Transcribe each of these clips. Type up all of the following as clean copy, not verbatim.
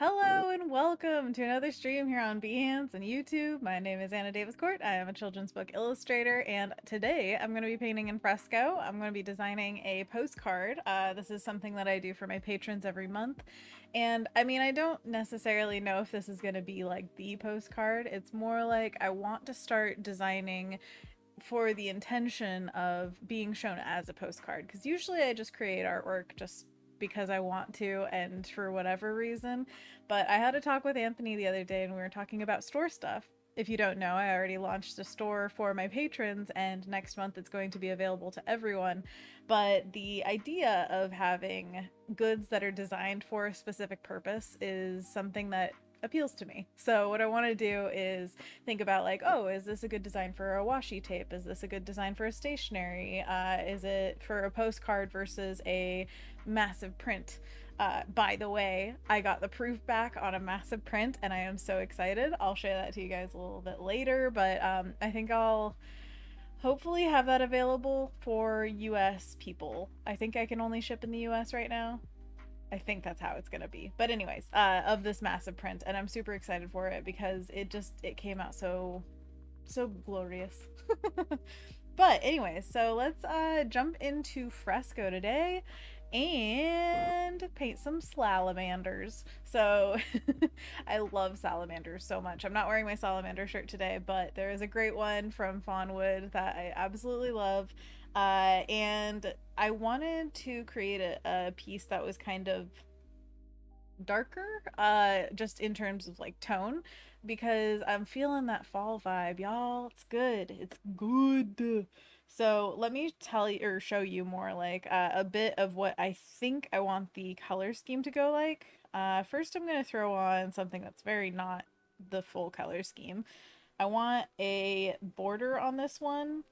Hello and welcome to another stream here on Behance and YouTube. My name is Anna Davis Court. I am a children's book illustrator, and today I'm going to be painting in fresco. I'm going to be designing a postcard. This is something that I do for my patrons every month. And I mean, I don't necessarily know if this is going to be like the postcard. It's more like I want to start designing for the intention of being shown as a postcard, because usually I just create artwork just because I want to and for whatever reason. But I had a talk with Anthony the other day and we were talking about store stuff. If you don't know, I already launched a store for my patrons and next month it's going to be available to everyone. But the idea of having goods that are designed for a specific purpose is something that appeals to me. So what I want to do is think about like, oh, is this a good design for a washi tape? Is this a good design for a stationery? Is it for a postcard versus a massive print? By the way, I got the proof back on a massive print and I am so excited. I'll share that to you guys a little bit later, but I think I'll hopefully have that available for US people. I think I can only ship in the US right now. I think that's how it's gonna be. But anyways, of this massive print, and I'm super excited for it because it came out so glorious. But anyways, so let's jump into fresco today and paint some salamanders. So I love salamanders so much. I'm not wearing my salamander shirt today, but there is a great one from Fawnwood that I absolutely love. And I wanted to create a piece that was kind of darker, just in terms of like tone, because I'm feeling that fall vibe, y'all. It's good. It's good. So let me tell you or show you more like a bit of what I think I want the color scheme to go like. First I'm going to throw on something that's very not the full color scheme. I want a border on this one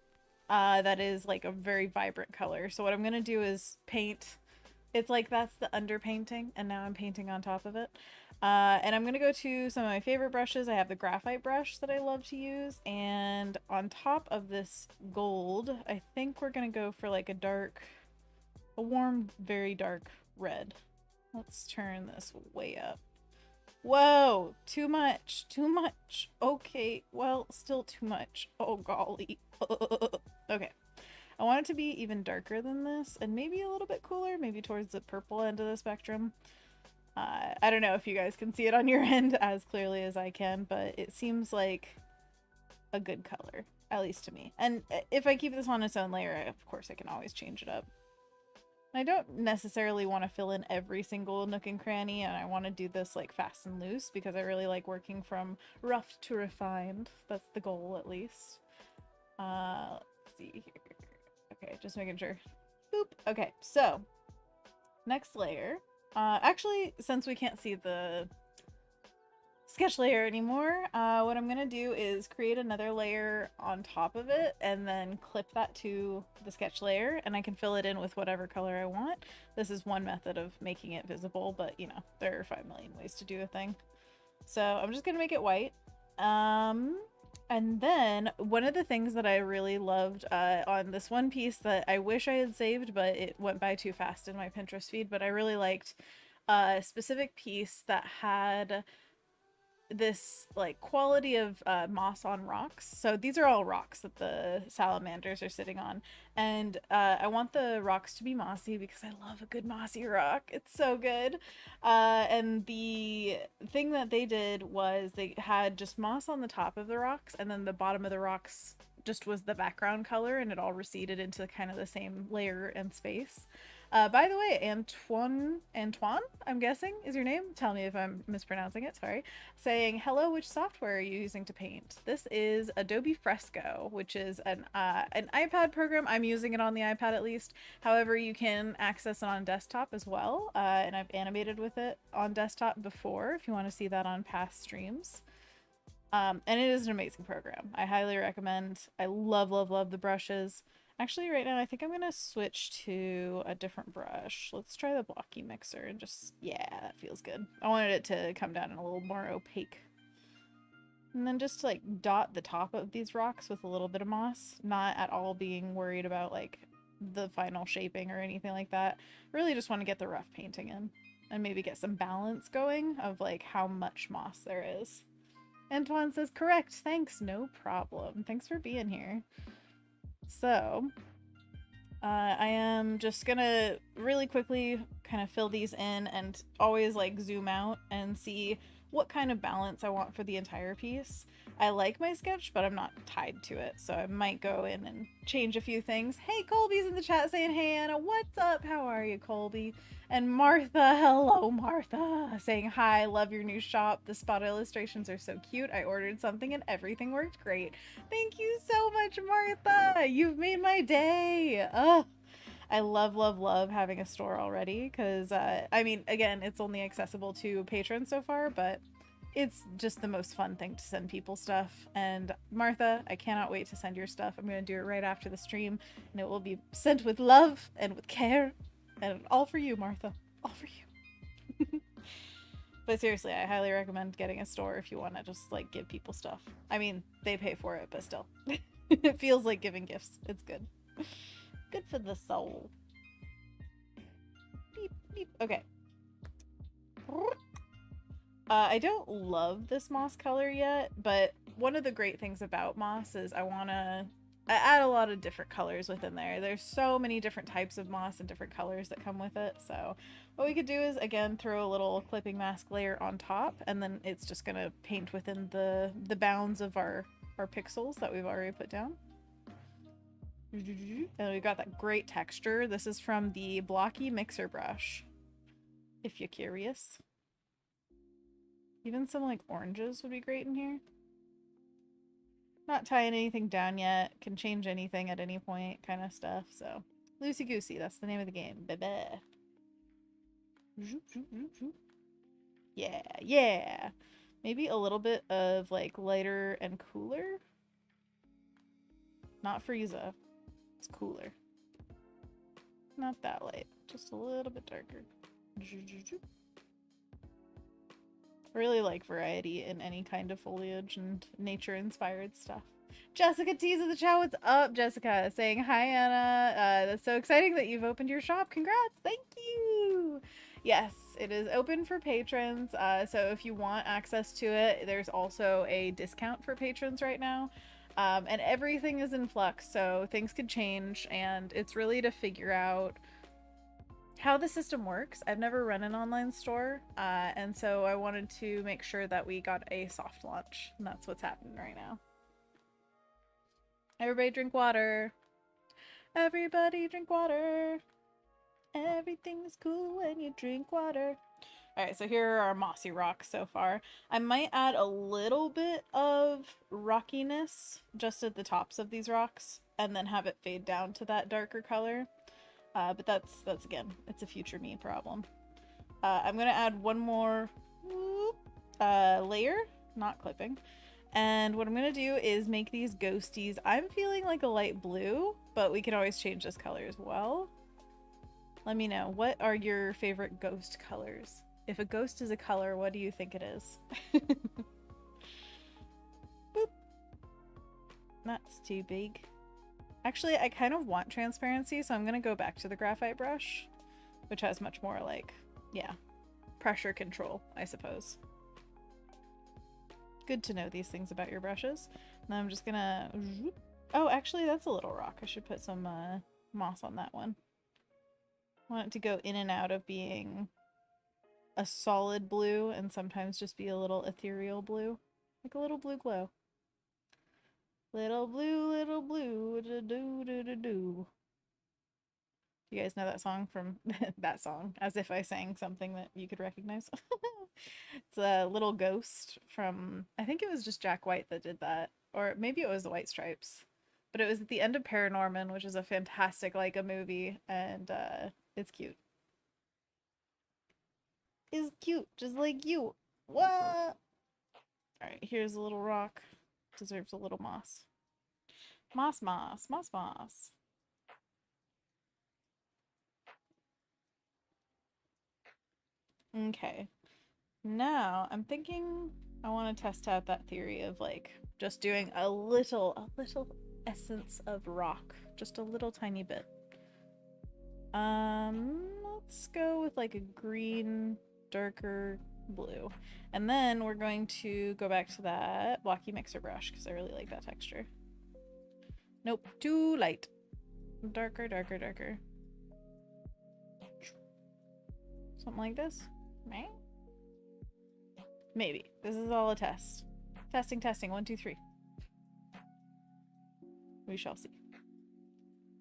that is like a very vibrant color. So what I'm gonna do is paint. It's like that's the underpainting, and now I'm painting on top of it. And I'm gonna go to some of my favorite brushes. I have the graphite brush that I love to use, and on top of this gold, I think we're gonna go for like a warm, very dark red. Let's turn this way up. Whoa, too much, too much. Okay, well, still too much. Oh, golly. Okay. I want it to be even darker than this and maybe a little bit cooler, maybe towards the purple end of the spectrum. I don't know if you guys can see it on your end as clearly as I can, but it seems like a good color, at least to me. And if I keep this on its own layer, of course I can always change it up. I don't necessarily want to fill in every single nook and cranny, and I want to do this like fast and loose because I really like working from rough to refined. That's the goal, at least. Let's see here. Okay, just making sure. Boop. Okay, so next layer. Actually, since we can't see the sketch layer anymore, what I'm gonna do is create another layer on top of it and then clip that to the sketch layer, and I can fill it in with whatever color I want. This is one method of making it visible, but you know, there are 5 million ways to do a thing. So I'm just gonna make it white. And then one of the things that I really loved on this one piece that I wish I had saved, but it went by too fast in my Pinterest feed, but I really liked a specific piece that had this like quality of moss on rocks. So these are all rocks that the salamanders are sitting on, and I want the rocks to be mossy because I love a good mossy rock. It's so good. And the thing that they did was they had just moss on the top of the rocks, and then the bottom of the rocks just was the background color, and it all receded into kind of the same layer and space. By the way, Antoine, I'm guessing, is your name? Tell me if I'm mispronouncing it, sorry. Saying, hello, which software are you using to paint? This is Adobe Fresco, which is an iPad program. I'm using it on the iPad at least. However, you can access it on desktop as well, and I've animated with it on desktop before if you want to see that on past streams. And it is an amazing program. I highly recommend. I love, love, love the brushes. Actually, right now, I think I'm going to switch to a different brush. Let's try the blocky mixer and just, yeah, that feels good. I wanted it to come down in a little more opaque. And then just like dot the top of these rocks with a little bit of moss, not at all being worried about like the final shaping or anything like that. Really just want to get the rough painting in. and maybe get some balance going of like how much moss there is. Antoine says, correct, thanks, no problem. Thanks for being here. So, I am just gonna really quickly kind of fill these in and always like zoom out and see what kind of balance I want for the entire piece. I like my sketch, but I'm not tied to it, so I might go in and change a few things. Hey, Colby's in the chat saying, hey, Anna, what's up? How are you, Colby? And Martha, hello, Martha, saying, hi, love your new shop. The spot illustrations are so cute. I ordered something and everything worked great. Thank you so much, Martha. You've made my day. Ugh. I love, love, love having a store already because, I mean, again, it's only accessible to patrons so far, but it's just the most fun thing to send people stuff. And Martha, I cannot wait to send your stuff. I'm going to do it right after the stream, and it will be sent with love and with care, and all for you, Martha. All for you. But seriously, I highly recommend getting a store if you want to just, like, give people stuff. I mean, they pay for it, but still. It feels like giving gifts. It's good. Good for the soul. Beep, beep. Okay. I don't love this moss color yet, but one of the great things about moss is I add a lot of different colors within there. There's so many different types of moss and different colors that come with it. So what we could do is, again, throw a little clipping mask layer on top, and then it's just going to paint within the bounds of our pixels that we've already put down. And we've got that great texture. This is from the Blocky Mixer Brush, if you're curious. Even some like oranges would be great in here. Not tying anything down yet. Can change anything at any point kind of stuff. So loosey goosey, that's the name of the game. Baby. Yeah, yeah. Maybe a little bit of like lighter and cooler. Not Frieza. It's cooler. Not that light. Just a little bit darker. I really like variety in any kind of foliage and nature-inspired stuff. Jessica T's in the chat. What's up, Jessica? Saying, hi, Anna. That's so exciting that you've opened your shop. Congrats. Thank you. Yes, it is open for patrons. So if you want access to it, there's also a discount for patrons right now. And everything is in flux, so things could change, and it's really to figure out how the system works. I've never run an online store, and so I wanted to make sure that we got a soft launch, and that's what's happening right now. Everybody drink water. Everybody drink water. Everything is cool when you drink water. Alright, so here are our mossy rocks so far. I might add a little bit of rockiness just at the tops of these rocks, and then have it fade down to that darker color. But that's again, it's a future me problem. I'm gonna add one more layer, not clipping. And what I'm gonna do is make these ghosties. I'm feeling like a light blue, but we can always change this color as well. Let me know, what are your favorite ghost colors? If a ghost is a color, what do you think it is? Boop. That's too big. Actually, I kind of want transparency, so I'm going to go back to the graphite brush, which has much more like, yeah, pressure control, I suppose. Good to know these things about your brushes. Now I'm just going to... Oh, actually, that's a little rock. I should put some moss on that one. I want it to go in and out of being a solid blue and sometimes just be a little ethereal blue. Like a little blue glow. Little blue, do-do-do-do-do. You guys know that song from that song, as if I sang something that you could recognize. It's a little ghost from, I think it was just Jack White that did that, or maybe it was the White Stripes, but it was at the end of Paranorman, which is a fantastic a movie, and it's cute. It's cute, just like you. What? Alright, here's a little rock. Deserves a little moss. Moss, moss, moss, moss. Okay. Now, I'm thinking I want to test out that theory of like just doing a little essence of rock. Just a little tiny bit. Let's go with like a green, darker blue. And then we're going to go back to that blocky mixer brush because I really like that texture. Nope, too light. Darker, darker, darker. Something like this? Maybe. This is all a test. Testing, testing. 1, 2, 3. We shall see.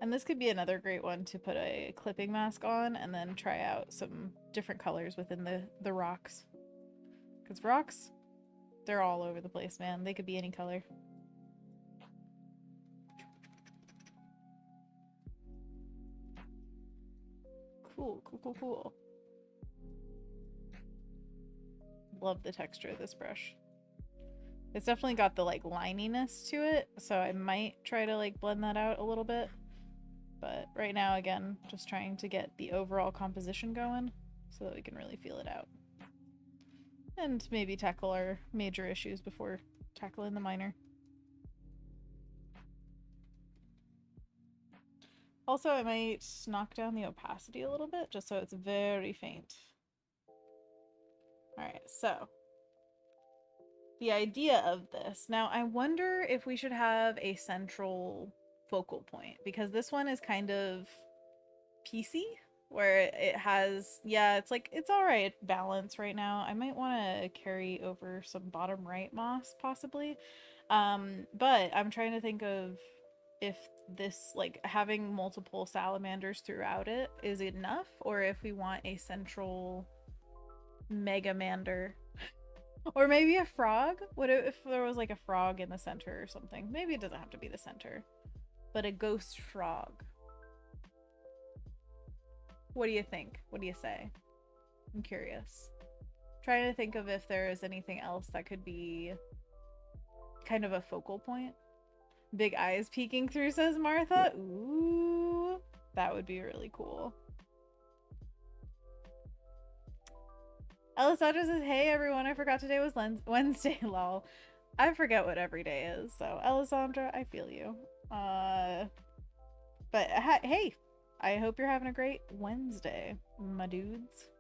And this could be another great one to put a clipping mask on and then try out some different colors within the rocks. Because rocks, they're all over the place, man. They could be any color. Cool, cool, cool, cool. Love the texture of this brush. It's definitely got the like lininess to it, so I might try to like blend that out a little bit. But right now, again, just trying to get the overall composition going so that we can really feel it out. And maybe tackle our major issues before tackling the minor. Also, I might knock down the opacity a little bit just so it's very faint. Alright, so the idea of this. Now, I wonder if we should have a central focal point because this one is kind of piecey where it has, yeah, it's like, it's all right balance right now. I might want to carry over some bottom right moss possibly. But I'm trying to think of if this, like having multiple salamanders throughout it is enough or if we want a central megamander. Or maybe a frog? What if there was like a frog in the center or something? Maybe it doesn't have to be the center, but a ghost frog. What do you think? What do you say? I'm curious. Trying to think of if there is anything else that could be kind of a focal point. Big eyes peeking through, says Martha. Ooh, that would be really cool. Alessandra says, hey everyone, I forgot today was Wednesday, lol. I forget what every day is, so Alessandra, I feel you. But hey, I hope you're having a great Wednesday, my dudes.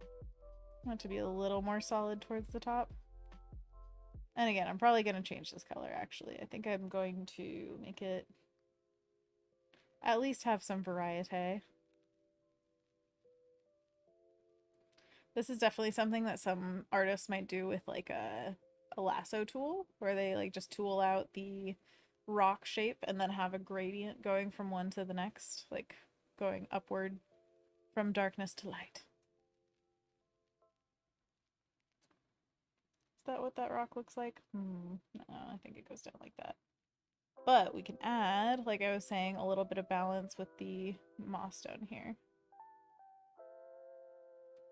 I want it to be a little more solid towards the top. And again, I'm probably going to change this color, actually. I think I'm going to make it at least have some variety. This is definitely something that some artists might do with like a lasso tool where they like just tool out the rock shape and then have a gradient going from one to the next, like going upward from darkness to light. Is that what that rock looks like? No, I think it goes down like that. But we can add, like I was saying, a little bit of balance with the moss down here.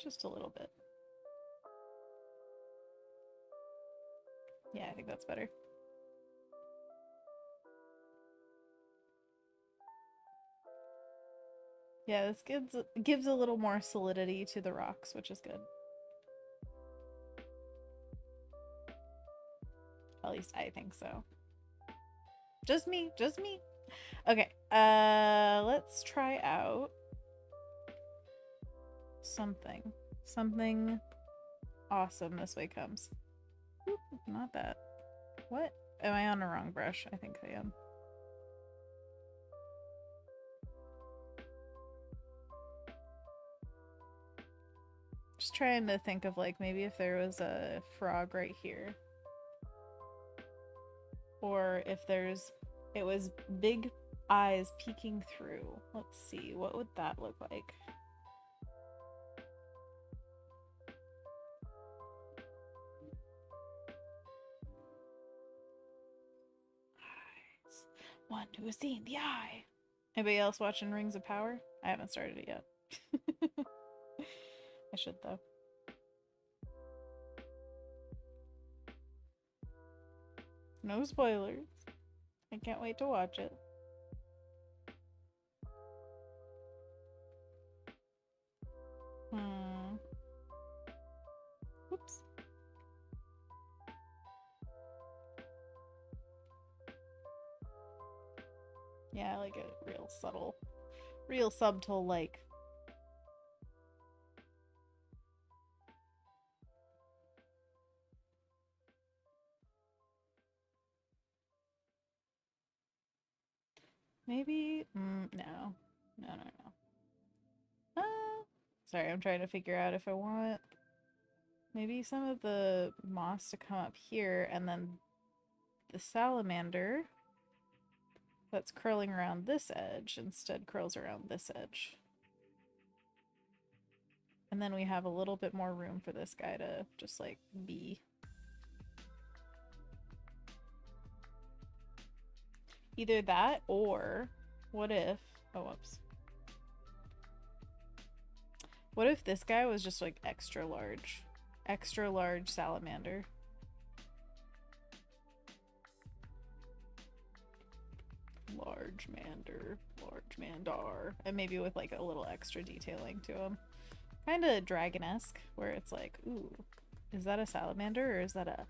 Just a little bit. Yeah, I think that's better. Yeah, this gives a little more solidity to the rocks, which is good. At least I think so. Just me, just me. Okay, let's try out something awesome. This way comes. Oop, not that. What? Am I on the wrong brush? I think I am. Just trying to think of like maybe if there was a frog right here. Or if it was big eyes peeking through. Let's see, what would that look like? Eyes. One who has seen the eye. Anybody else watching Rings of Power? I haven't started it yet. I should though. No spoilers. I can't wait to watch it. Oops. Yeah, I like it real subtle. Real subtle, like Maybe, no. No, no, no. Sorry, I'm trying to figure out if I want maybe some of the moss to come up here and then the salamander that's curling around this edge instead curls around this edge. And then we have a little bit more room for this guy to just like be. Either that or what if, oh whoops. What if this guy was just like extra large salamander? Large mandar, and maybe with like a little extra detailing to him. Kind of dragon-esque, where it's like, ooh, is that a salamander or is that a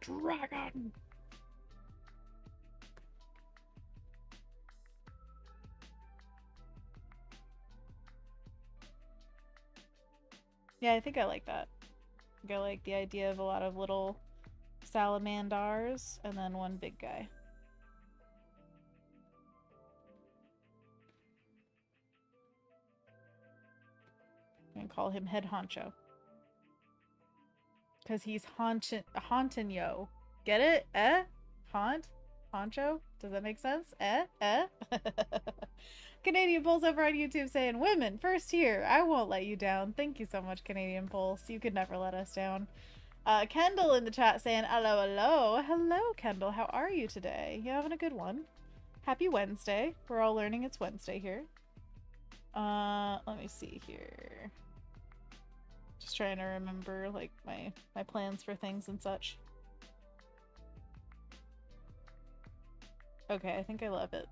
dragon? Yeah, I think I like that. I think I like the idea of a lot of little salamanders and then one big guy. I'm gonna call him Head Honcho. Because he's hauntin' yo. Get it? Eh? Haunt? Honcho? Does that make sense? Eh? Eh? Canadian Pulse over on YouTube saying, women, first here. I won't let you down. Thank you so much, Canadian Pulse. You could never let us down. Kendall in the chat saying, hello, hello. Hello, Kendall. How are you today? You having a good one? Happy Wednesday. We're all learning it's Wednesday here. Let me see here. Just trying to remember, like, my plans for things and such. Okay, I think I love it.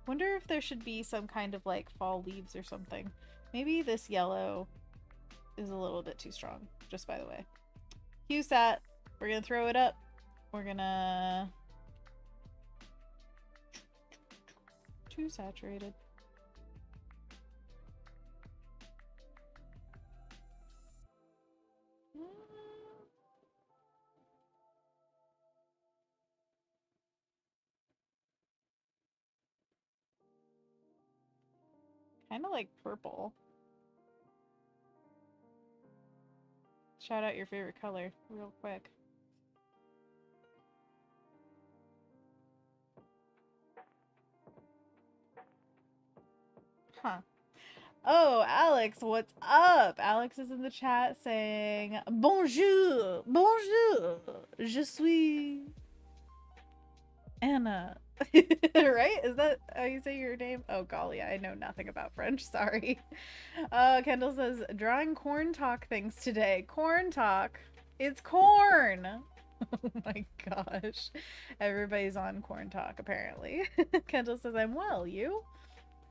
Wonder if there should be some kind of, like, fall leaves or something. Maybe this yellow is a little bit too strong, just by the way. Husat, we're gonna throw it up. We're gonna... Too saturated. Kind of like purple. Shout out your favorite color real quick. Huh. Oh, Alex, what's up? Alex is in the chat saying, bonjour, bonjour, je suis Anna. Right? Is that how you say your name? Oh, golly, I know nothing about French. Sorry. Kendall says, drawing corn talk things today. Corn talk. It's corn. Oh my gosh. Everybody's on corn talk, apparently. Kendall says, I'm well. You?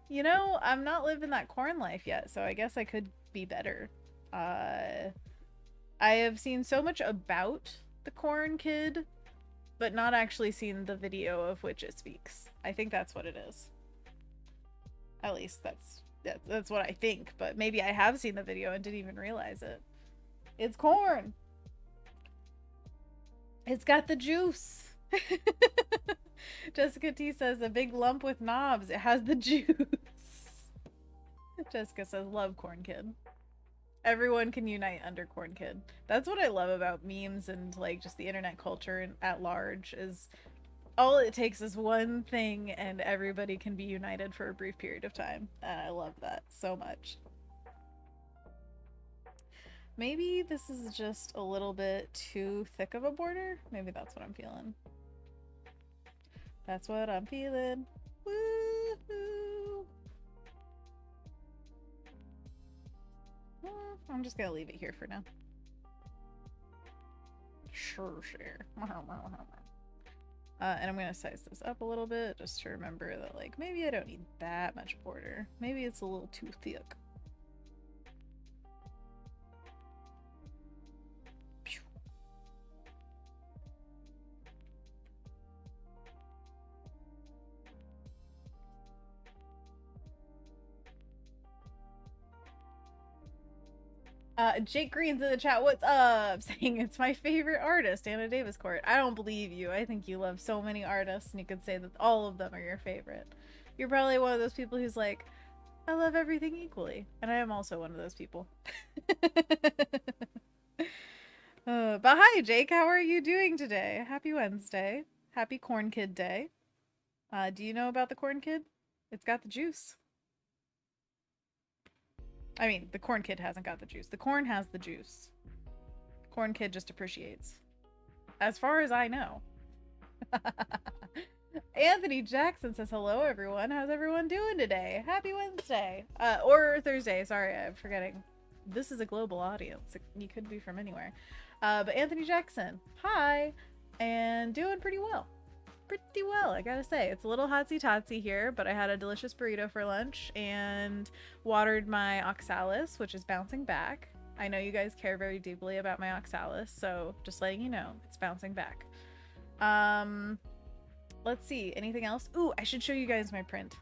You know, I'm not living that corn life yet, so I guess I could be better. I have seen so much about the corn kid, but not actually seen the video of which it speaks. I think that's what it is. At least that's what I think, but maybe I have seen the video and didn't even realize it. It's corn. It's got the juice. Jessica T says, a big lump with knobs. It has the juice. Jessica says, love Corn Kid. Everyone can unite under Corn Kid. That's what I love about memes and like just the internet culture at large is all it takes is one thing and everybody can be united for a brief period of time. And I love that so much. Maybe this is just a little bit too thick of a border. Maybe that's what I'm feeling. That's what I'm feeling. Woohoo! I'm just gonna leave it here for now. Sure. And I'm gonna size this up a little bit just to remember that, like, maybe I don't need that much border. Maybe it's a little too thick. Jake Green's in the chat. What's up? Saying it's my favorite artist, Anna Davis Court. I don't believe you. I think you love so many artists, and you could say that all of them are your favorite. You're probably one of those people who's like, I love everything equally, and I am also one of those people. But hi, Jake. How are you doing today? Happy Wednesday. Happy Corn Kid Day. Do you know about the Corn Kid? It's got the juice. I mean, the Corn Kid hasn't got the juice. The corn has the juice. Corn Kid just appreciates. As far as I know. Anthony Jackson says, hello, everyone. How's everyone doing today? Happy Wednesday. Or Thursday. Sorry, I'm forgetting. This is a global audience. You could be from anywhere. But Anthony Jackson, hi. And doing pretty well. Pretty well, I gotta say. It's a little hotsy-totsy here, but I had a delicious burrito for lunch and watered my oxalis, which is bouncing back. I know you guys care very deeply about my oxalis, so just letting you know, it's bouncing back. Let's see, anything else? Ooh, I should show you guys my print.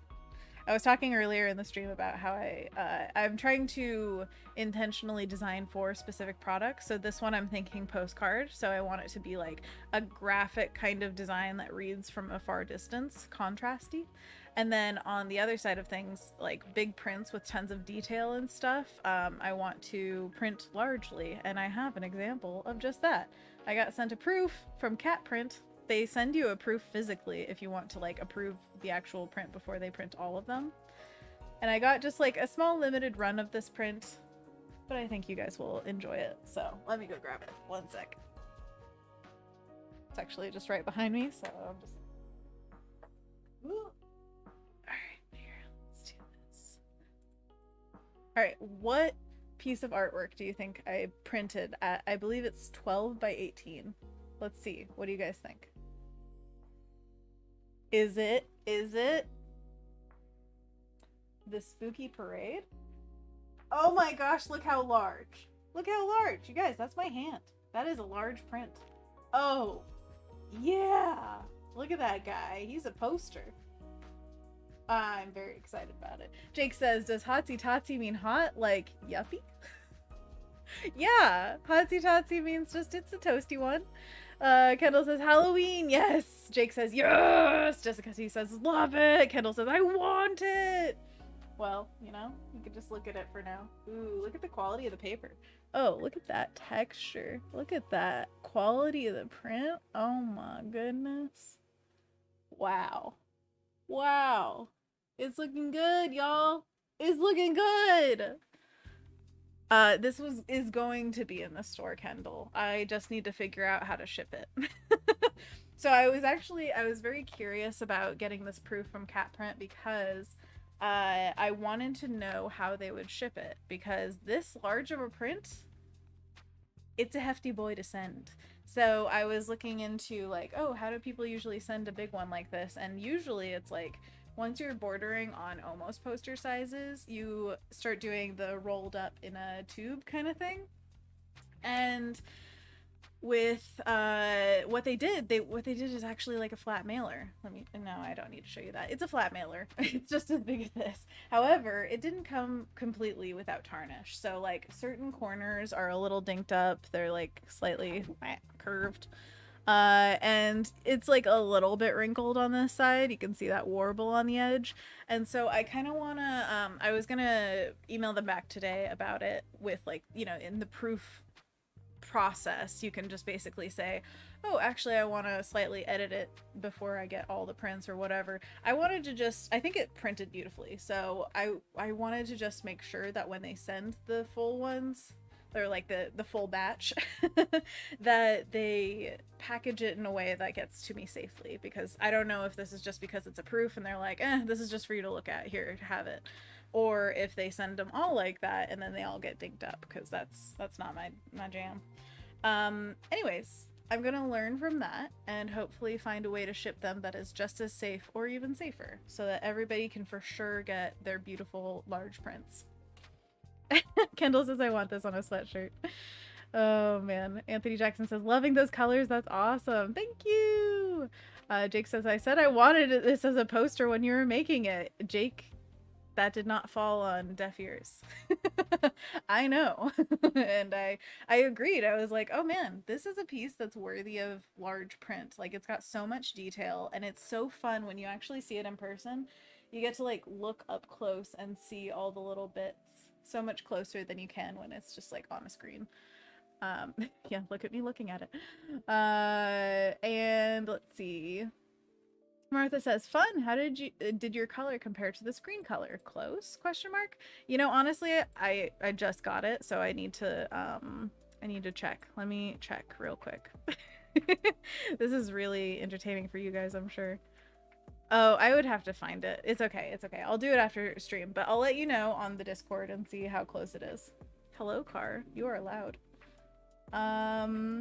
I was talking earlier in the stream about how I'm trying to intentionally design for specific products. So this one I'm thinking postcard. So I want it to be like a graphic kind of design that reads from a far distance, contrasty. And then on the other side of things, like big prints with tons of detail and stuff, I want to print largely. And I have an example of just that. I got sent a proof from Cat Print. They send you a proof physically if you want to like approve the actual print before they print all of them. And I got just like a small limited run of this print, but I think you guys will enjoy it. So let me go grab it. One sec. It's actually just right behind me, so I'm just... Ooh. All right, here, let's do this. All right, what piece of artwork do you think I printed at? I believe it's 12 by 18. Let's see. What do you guys think? Is it the Spooky Parade? Oh my gosh, look how large. Look how large. You guys, that's my hand. That is a large print. Oh, yeah. Look at that guy. He's a poster. I'm very excited about it. Jake says, does hotsy totsy mean hot? Like, yuppie? Yeah, hotsy totsy means just it's a toasty one. Kendall says Halloween, yes. Jake says yes. Jessica T says love it. Kendall says I want it. Well, you know, you could just look at it for now. Ooh, look at the quality of the paper. Oh, look at that texture. Look at that quality of the print. Oh my goodness. Wow. Wow. It's looking good, y'all. It's looking good. This is going to be in the store, Kendall. I just need to figure out how to ship it. So I was very curious about getting this proof from Cat Print because I wanted to know how they would ship it, because this large of a print, it's a hefty boy to send. So I was looking into like, oh, how do people usually send a big one like this? And usually it's like, once you're bordering on almost poster sizes, you start doing the rolled up in a tube kind of thing. And with what they did is actually like a flat mailer. No, I don't need to show you that. It's a flat mailer. It's just as big as this. However, it didn't come completely without tarnish. So like certain corners are a little dinked up. They're like slightly curved. And it's like a little bit wrinkled on this side. You can see that warble on the edge. And so I kind of want to, I was going to email them back today about it with like, you know, in the proof process, you can just basically say, oh, actually, I want to slightly edit it before I get all the prints or whatever. I wanted to just, I think it printed beautifully. So I wanted to just make sure that when they send the full ones, or like the full batch, that they package it in a way that gets to me safely, because I don't know if this is just because it's a proof and they're like, this is just for you to look at, here, have it, or if they send them all like that and then they all get dinked up, because that's not my jam. Anyways, I'm gonna learn from that and hopefully find a way to ship them that is just as safe or even safer, so that everybody can for sure get their beautiful large prints. Kendall says I want this on a sweatshirt. Oh man. Anthony Jackson says loving those colors. That's awesome. Thank you. Jake says I said I wanted this as a poster when you were making it. Jake, That did not fall on deaf ears. I know. And I agreed. I was like, "Oh man, this is a piece that's worthy of large print. Like it's got so much detail and it's so fun when you actually see it in person. You get to like look up close and see all the little bits so much closer than you can when it's just like on a screen." Yeah, look at me looking at it. And let's see. Martha says, "Fun. How did your color compare to the screen color? Close? Question mark. You know, honestly, I just got it, so I need to check. Let me check real quick. This is really entertaining for you guys, I'm sure. Oh, I would have to find it. It's okay. It's okay. I'll do it after stream, but I'll let you know on the Discord and see how close it is. Hello, car. You are loud.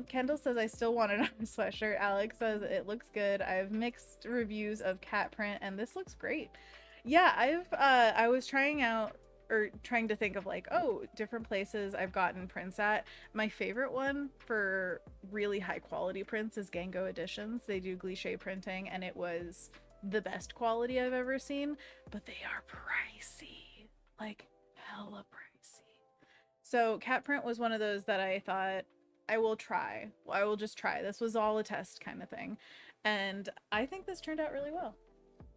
Kendall says I still want it on a sweatshirt. Alex says it looks good. I have mixed reviews of cat print and this looks great. Yeah, I was trying out or trying to think of like, oh, different places I've gotten prints at. My favorite one for really high quality prints is Gango Editions. They do glisse printing and it was the best quality I've ever seen, but they are pricey. Like hella pricey. So cat print was one of those that I thought I will try. I will just try. This was all a test kind of thing. And I think this turned out really well.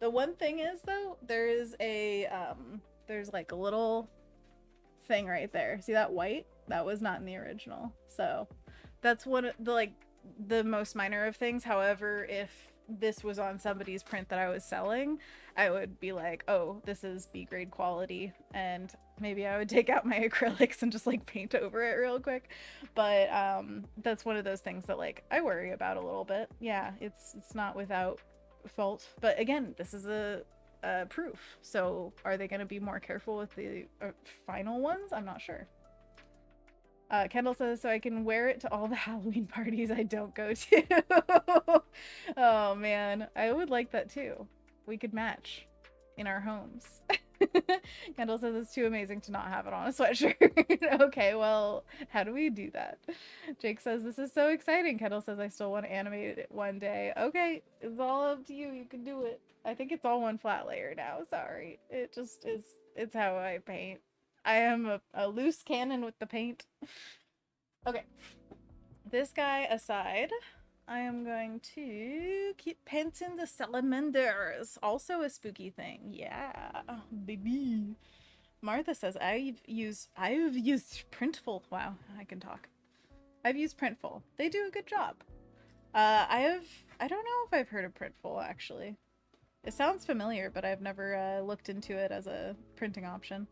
The one thing is though, there is a there's like a little thing right there. See that white? That was not in the original. So that's one of the like the most minor of things. However, if this was on somebody's print that I was selling, I would be like, oh, this is B grade quality, and maybe I would take out my acrylics and just like paint over it real quick. But that's one of those things that like I worry about a little bit. Yeah, it's not without fault, but again, this is a proof, so are they going to be more careful with the final ones? I'm not sure. Kendall says, so I can wear it to all the Halloween parties I don't go to. Oh man, I would like that too. We could match in our homes. Kendall says it's too amazing to not have it on a sweatshirt. Okay, well, how do we do that? Jake says, this is so exciting. Kendall says, I still want to animate it one day. Okay, it's all up to you. You can do it. I think it's all one flat layer now. Sorry. It just is. It's how I paint. I am a loose cannon with the paint. Okay. This guy aside, I am going to keep painting the salamanders. Also a spooky thing. Yeah, baby. Martha says I've used Printful. Wow, I can talk. I've used Printful. They do a good job. I don't know if I've heard of Printful actually. It sounds familiar, but I've never looked into it as a printing option.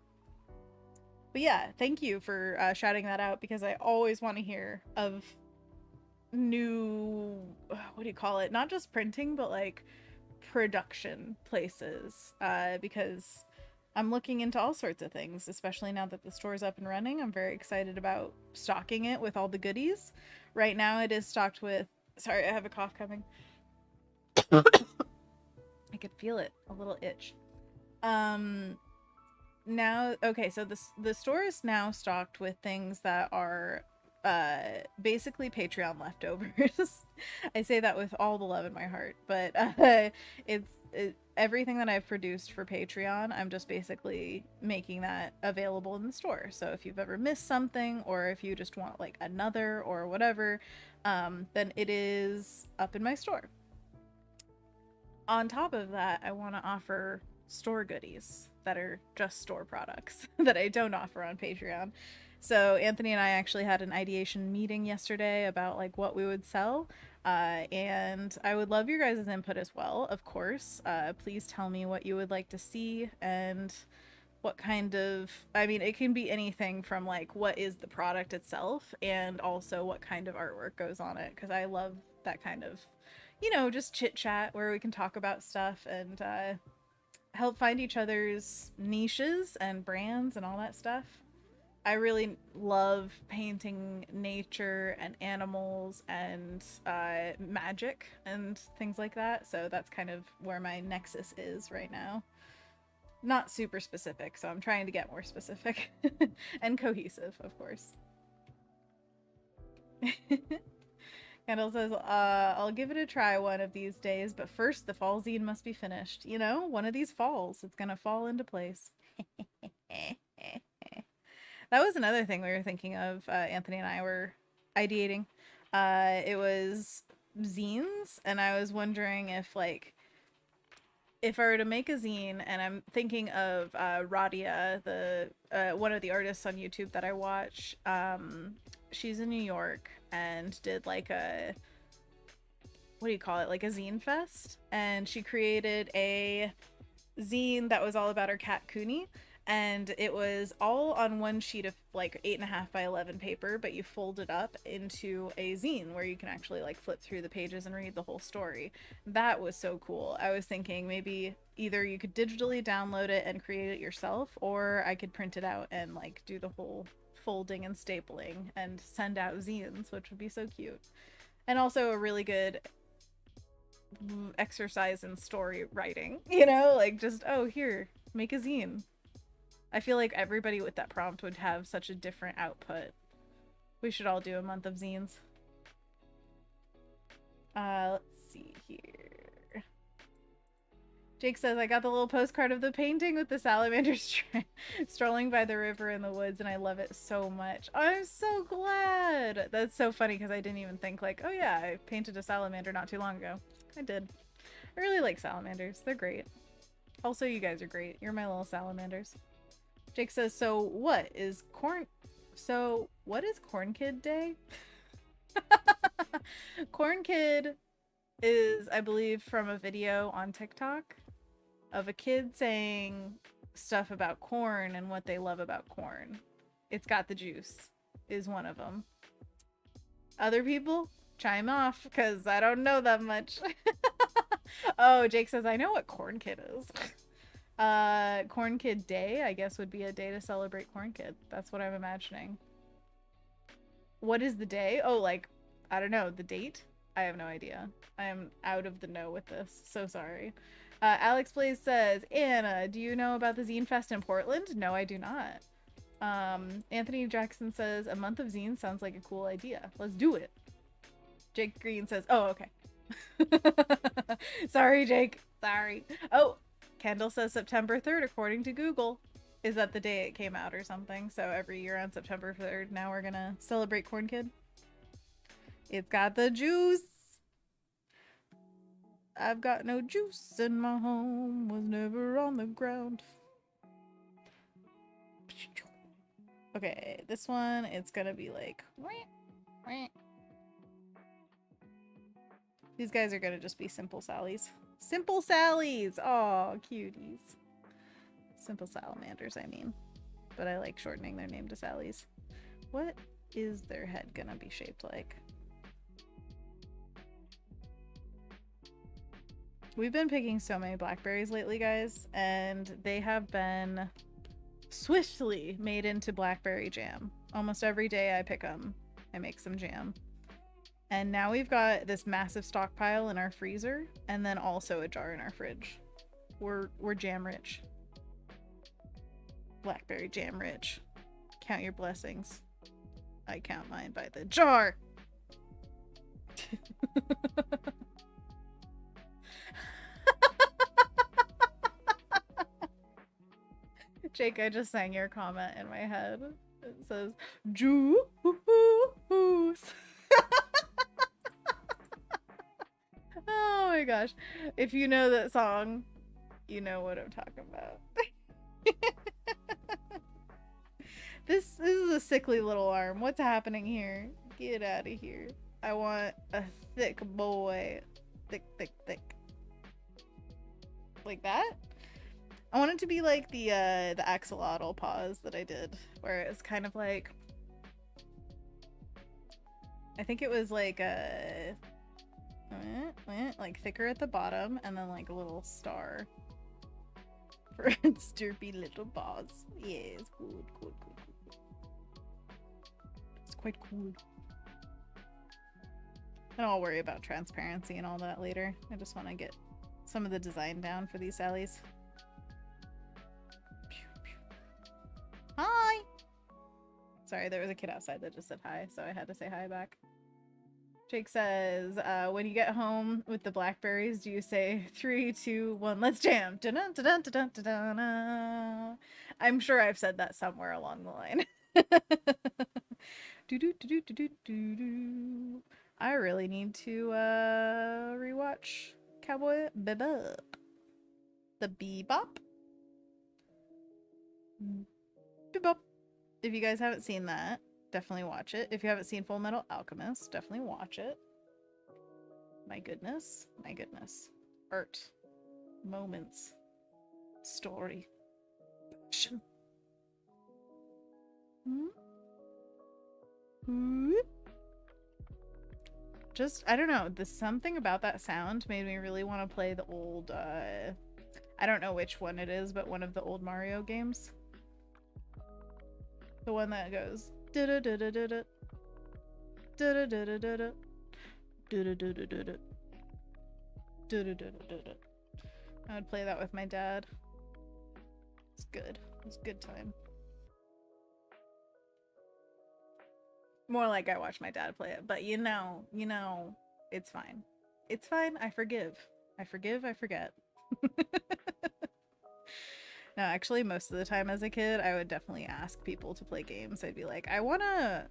But yeah, thank you for shouting that out because I always want to hear of new, what do you call it? Not just printing, but like production places. Because I'm looking into all sorts of things, especially now that the store's up and running. I'm very excited about stocking it with all the goodies. Right now it is stocked with, sorry, I have a cough coming. I could feel it, a little itch. Now, okay, so the store is now stocked with things that are basically Patreon leftovers. I say that with all the love in my heart, but it's everything that I've produced for Patreon, I'm just basically making that available in the store. So if you've ever missed something or if you just want like another or whatever, then it is up in my store. On top of that, I want to offer store goodies that are just store products that I don't offer on Patreon. So Anthony and I actually had an ideation meeting yesterday about like what we would sell, and I would love your guys' input as well, of course. Please tell me what you would like to see and what kind of, I mean, it can be anything from like what is the product itself and also what kind of artwork goes on it, because I love that kind of, you know, just chit chat where we can talk about stuff and help find each other's niches and brands and all that stuff. I really love painting nature and animals and magic and things like that. So that's kind of where my nexus is right now. Not super specific, so I'm trying to get more specific and cohesive, of course. Kendall says, I'll give it a try one of these days, but first the fall zine must be finished. You know, one of these falls, it's gonna fall into place. That was another thing we were thinking of. Anthony and I were ideating. It was zines, and I was wondering if I were to make a zine, and I'm thinking of Radia, the one of the artists on YouTube that I watch. She's in New York and did like a, what do you call it, like a zine fest, and she created a zine that was all about her cat Cooney, and it was all on one sheet of like 8.5 by 11 paper, but you fold it up into a zine where you can actually like flip through the pages and read the whole story. That was so cool. I was thinking maybe either you could digitally download it and create it yourself, or I could print it out and like do the whole folding and stapling and send out zines, which would be so cute. And also a really good exercise in story writing, like just, oh, here, make a zine. I feel like everybody with that prompt would have such a different output. We should all do a month of zines. Let's see here. Jake says, I got the little postcard of the painting with the salamanders strolling by the river in the woods, and I love it so much. I'm so glad. That's so funny because I didn't even think like, oh yeah, I painted a salamander not too long ago. I did. I really like salamanders. They're great. Also, you guys are great. You're my little salamanders. Jake says, so what is Corn Kid Day? Corn Kid is, I believe, from a video on TikTok of a kid saying stuff about corn and what they love about corn. It's got the juice is one of them. Other people, chime off, because I don't know that much. Oh, Jake says, I know what Corn Kid is. Corn Kid Day, I guess, would be a day to celebrate Corn Kid. That's what I'm imagining. What is the day? Oh, like, I don't know, the date? I have no idea. I am out of the know with this. So sorry. Alex Blaze says, Anna, do you know about the Zine Fest in Portland? No, I do not. Anthony Jackson says, a month of zine sounds like a cool idea. Let's do it. Jake Green says, oh, okay. Sorry, Jake. Sorry. Oh, Kendall says September 3rd, according to Google. Is that the day it came out or something? So every year on September 3rd, now we're gonna celebrate Corn Kid. It's got the juice. I've got no juice and my home was never on the ground. Okay, this one, it's gonna be like... These guys are gonna just be Simple Sallies. Simple Sallies! Aw, cuties. Simple Salamanders, I mean. But I like shortening their name to Sallies. What is their head gonna be shaped like? We've been picking so many blackberries lately, guys, and they have been swiftly made into blackberry jam. Almost every day I pick them, I make some jam. And now we've got this massive stockpile in our freezer, and then also a jar in our fridge. We're jam rich. Blackberry jam rich. Count your blessings. I count mine by the jar. Jake, I just sang your comment in my head. It says, juice. Oh my gosh. If you know that song, you know what I'm talking about. This is a sickly little arm. What's happening here? Get out of here. I want a thick boy. Thick, thick, thick. Like that? I want it to be like the axolotl pause that I did, where it's kind of like, I think it was like a like thicker at the bottom, and then like a little star for its derpy little paws. Yes, good, good, good, good. It's quite cool. And I'll worry about transparency and all that later. I just want to get some of the design down for these Sallies. Hi! Sorry, there was a kid outside that just said hi, so I had to say hi back. Jake says, when you get home with the blackberries, do you say 3, 2, 1, let's jam? Dun-dun, dun-dun, dun-dun, dun-dun. I'm sure I've said that somewhere along the line. Do, do, do, do, do, do, do. I really need to rewatch Cowboy Bebop. The Bebop? Bebop. If you guys haven't seen that, definitely watch it. If you haven't seen Full Metal Alchemist, definitely watch it. My goodness. My goodness. Art. Moments. Story. Action. Just, I don't know, there's something about that sound made me really want to play the old, I don't know which one it is, but one of the old Mario games. The one that goes da-da-da-da-da-da, da-da-da-da-da-da, da-da-da-da-da-da, da-da-da-da-da-da. I would play that with my dad. It's good. It's a good time. More like I watch my dad play it, but you know, it's fine. It's fine. I forgive. I forgive, I forget. No, actually, most of the time as a kid, I would definitely ask people to play games. I'd be like, I want to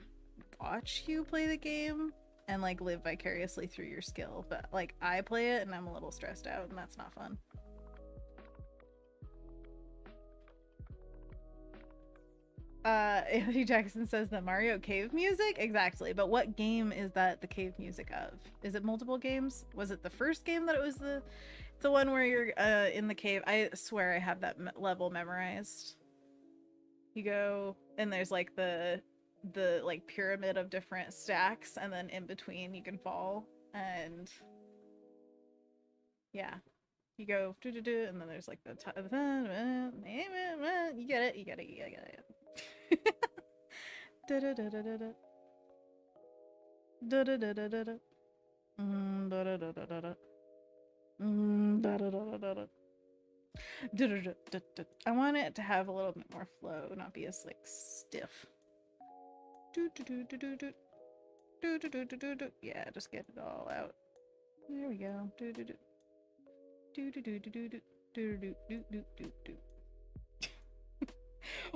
watch you play the game and like live vicariously through your skill. But like, I play it and I'm a little stressed out, and that's not fun. Andy Jackson says the Mario cave music? Exactly. But what game is that the cave music of? Is it multiple games? Was it the first game that it was the one where you're in the cave? I swear I have that level memorized. You go and there's like the like pyramid of different stacks, and then in between you can fall, and yeah, you go and then there's like the you get it, you get it, you get it. Da da da da da da da da da da da. Da da da da da da. Da da da da da. I want it to have a little bit more flow, not be as like stiff. Yeah, just get it all out. There we go.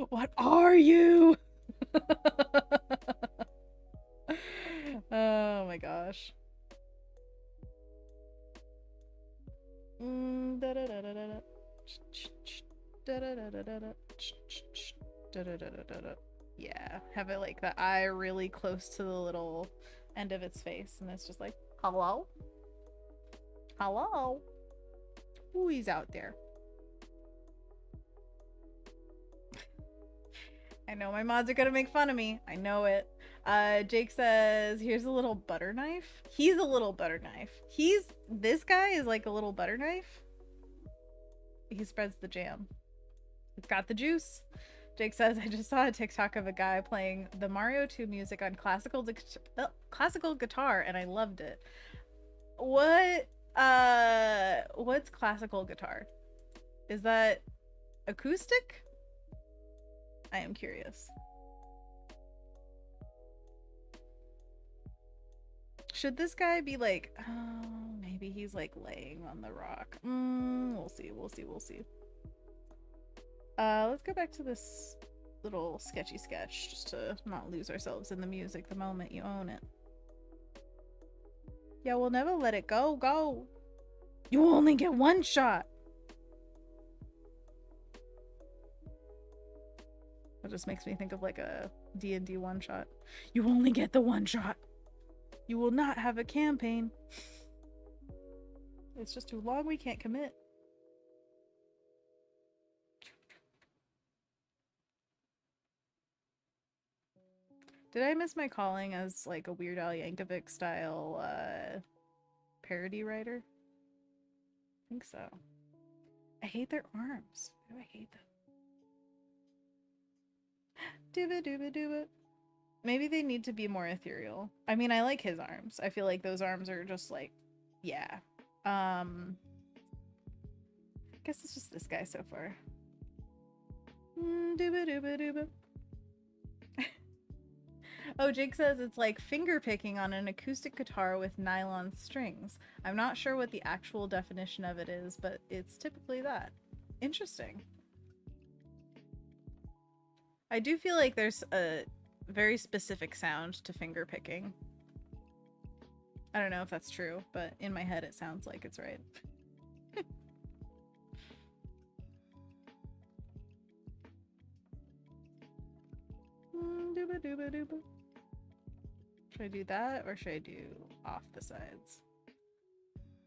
What are you? Oh my gosh. Yeah, have it like the eye really close to the little end of its face, and it's just like, hello? Hello? Ooh, he's out there. I know my mods are gonna make fun of me. I know it. Jake says, here's a little butter knife. He's a little butter knife. This guy is like a little butter knife. He spreads the jam. It's got the juice. Jake says, I just saw a TikTok of a guy playing the Mario 2 music on classical guitar, and I loved it. What's classical guitar? Is that acoustic? I am curious. Should this guy be like, oh, maybe he's like laying on the rock. We'll see. Let's go back to this little sketchy sketch just to not lose ourselves in the music the moment you own it. Yeah, we'll never let it go. Go. You only get one shot. That just makes me think of like a D&D one shot. You only get the one shot. You will not have a campaign. It's just too long. We can't commit. Did I miss my calling as like a Weird Al Yankovic style parody writer? I think so. I hate their arms. Why do I hate them? Dooba dooba dooba. Maybe they need to be more ethereal. I mean, I like his arms. I feel like those arms are just like, yeah. I guess it's just this guy so far. Dooba dooba dooba. Oh, Jake says it's like finger picking on an acoustic guitar with nylon strings. I'm not sure what the actual definition of it is, but it's typically that. Interesting. I do feel like there's a very specific sound to finger picking. I don't know if that's true, but in my head it sounds like it's right. Dooba dooba dooba. Should I do that or should I do off the sides?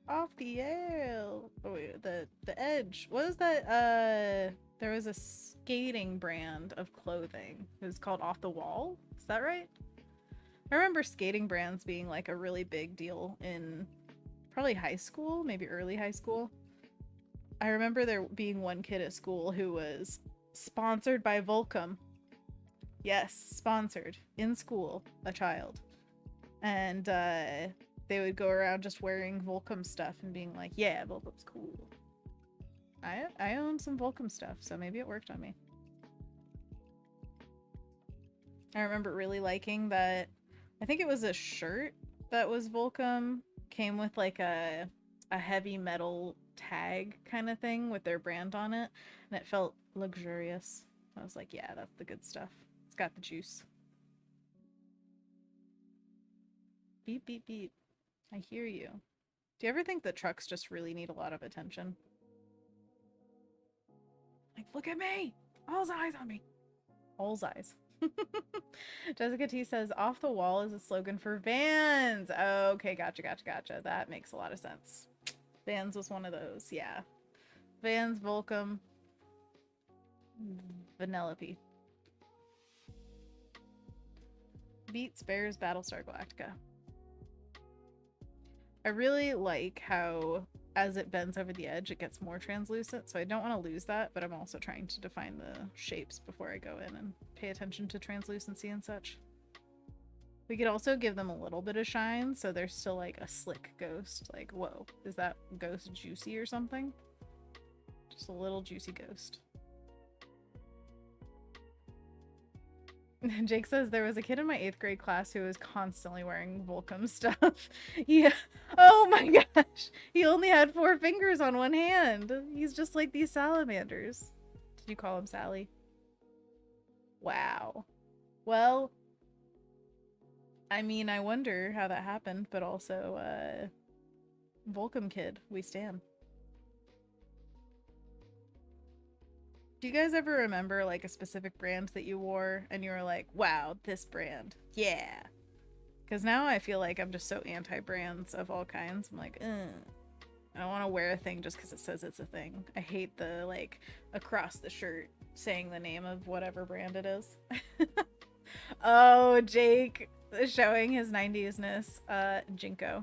Off the L. Oh wait, the edge. What is that? There was a skating brand of clothing. It was called Off the Wall. Is that right? I remember skating brands being like a really big deal in probably high school, maybe early high school. I remember there being one kid at school who was sponsored by Volcom. Yes, sponsored in school, a child. And they would go around just wearing Volcom stuff and being like, yeah, Volcom's cool. I own some Volcom stuff, so maybe it worked on me. I remember really liking that. I think it was a shirt that was Volcom. Came with like a heavy metal tag kind of thing with their brand on it. And it felt luxurious. I was like, yeah, that's the good stuff. It's got the juice. Beep, beep, beep. I hear you. Do you ever think that trucks just really need a lot of attention? Like, look at me! All's eyes on me! All's eyes. Jessica T says, off the wall is a slogan for Vans. Oh, okay, gotcha. That makes a lot of sense. Vans was one of those, yeah. Vans, Volcom, Vanellope. Beats, Bears, Battlestar Galactica. I really like how as it bends over the edge, it gets more translucent, so I don't want to lose that, but I'm also trying to define the shapes before I go in and pay attention to translucency and such. We could also give them a little bit of shine, so they're still like a slick ghost. Like, whoa, is that ghost juicy or something? Just a little juicy ghost. Jake says there was a kid in my 8th grade class who was constantly wearing Volcom stuff. Yeah. Oh my gosh. He only had 4 fingers on one hand. He's just like these salamanders. Did you call him Sally? Wow. Well, I mean, I wonder how that happened, but also, Volcom kid, we stand. Do you guys ever remember like a specific brand that you wore and you were like, wow, this brand, yeah? Because now I feel like I'm just so anti-brands of all kinds. I'm like, I don't want to wear a thing just because it says it's a thing. I hate the like across the shirt saying the name of whatever brand it is. Oh, Jake showing his 90s-ness. Jinko.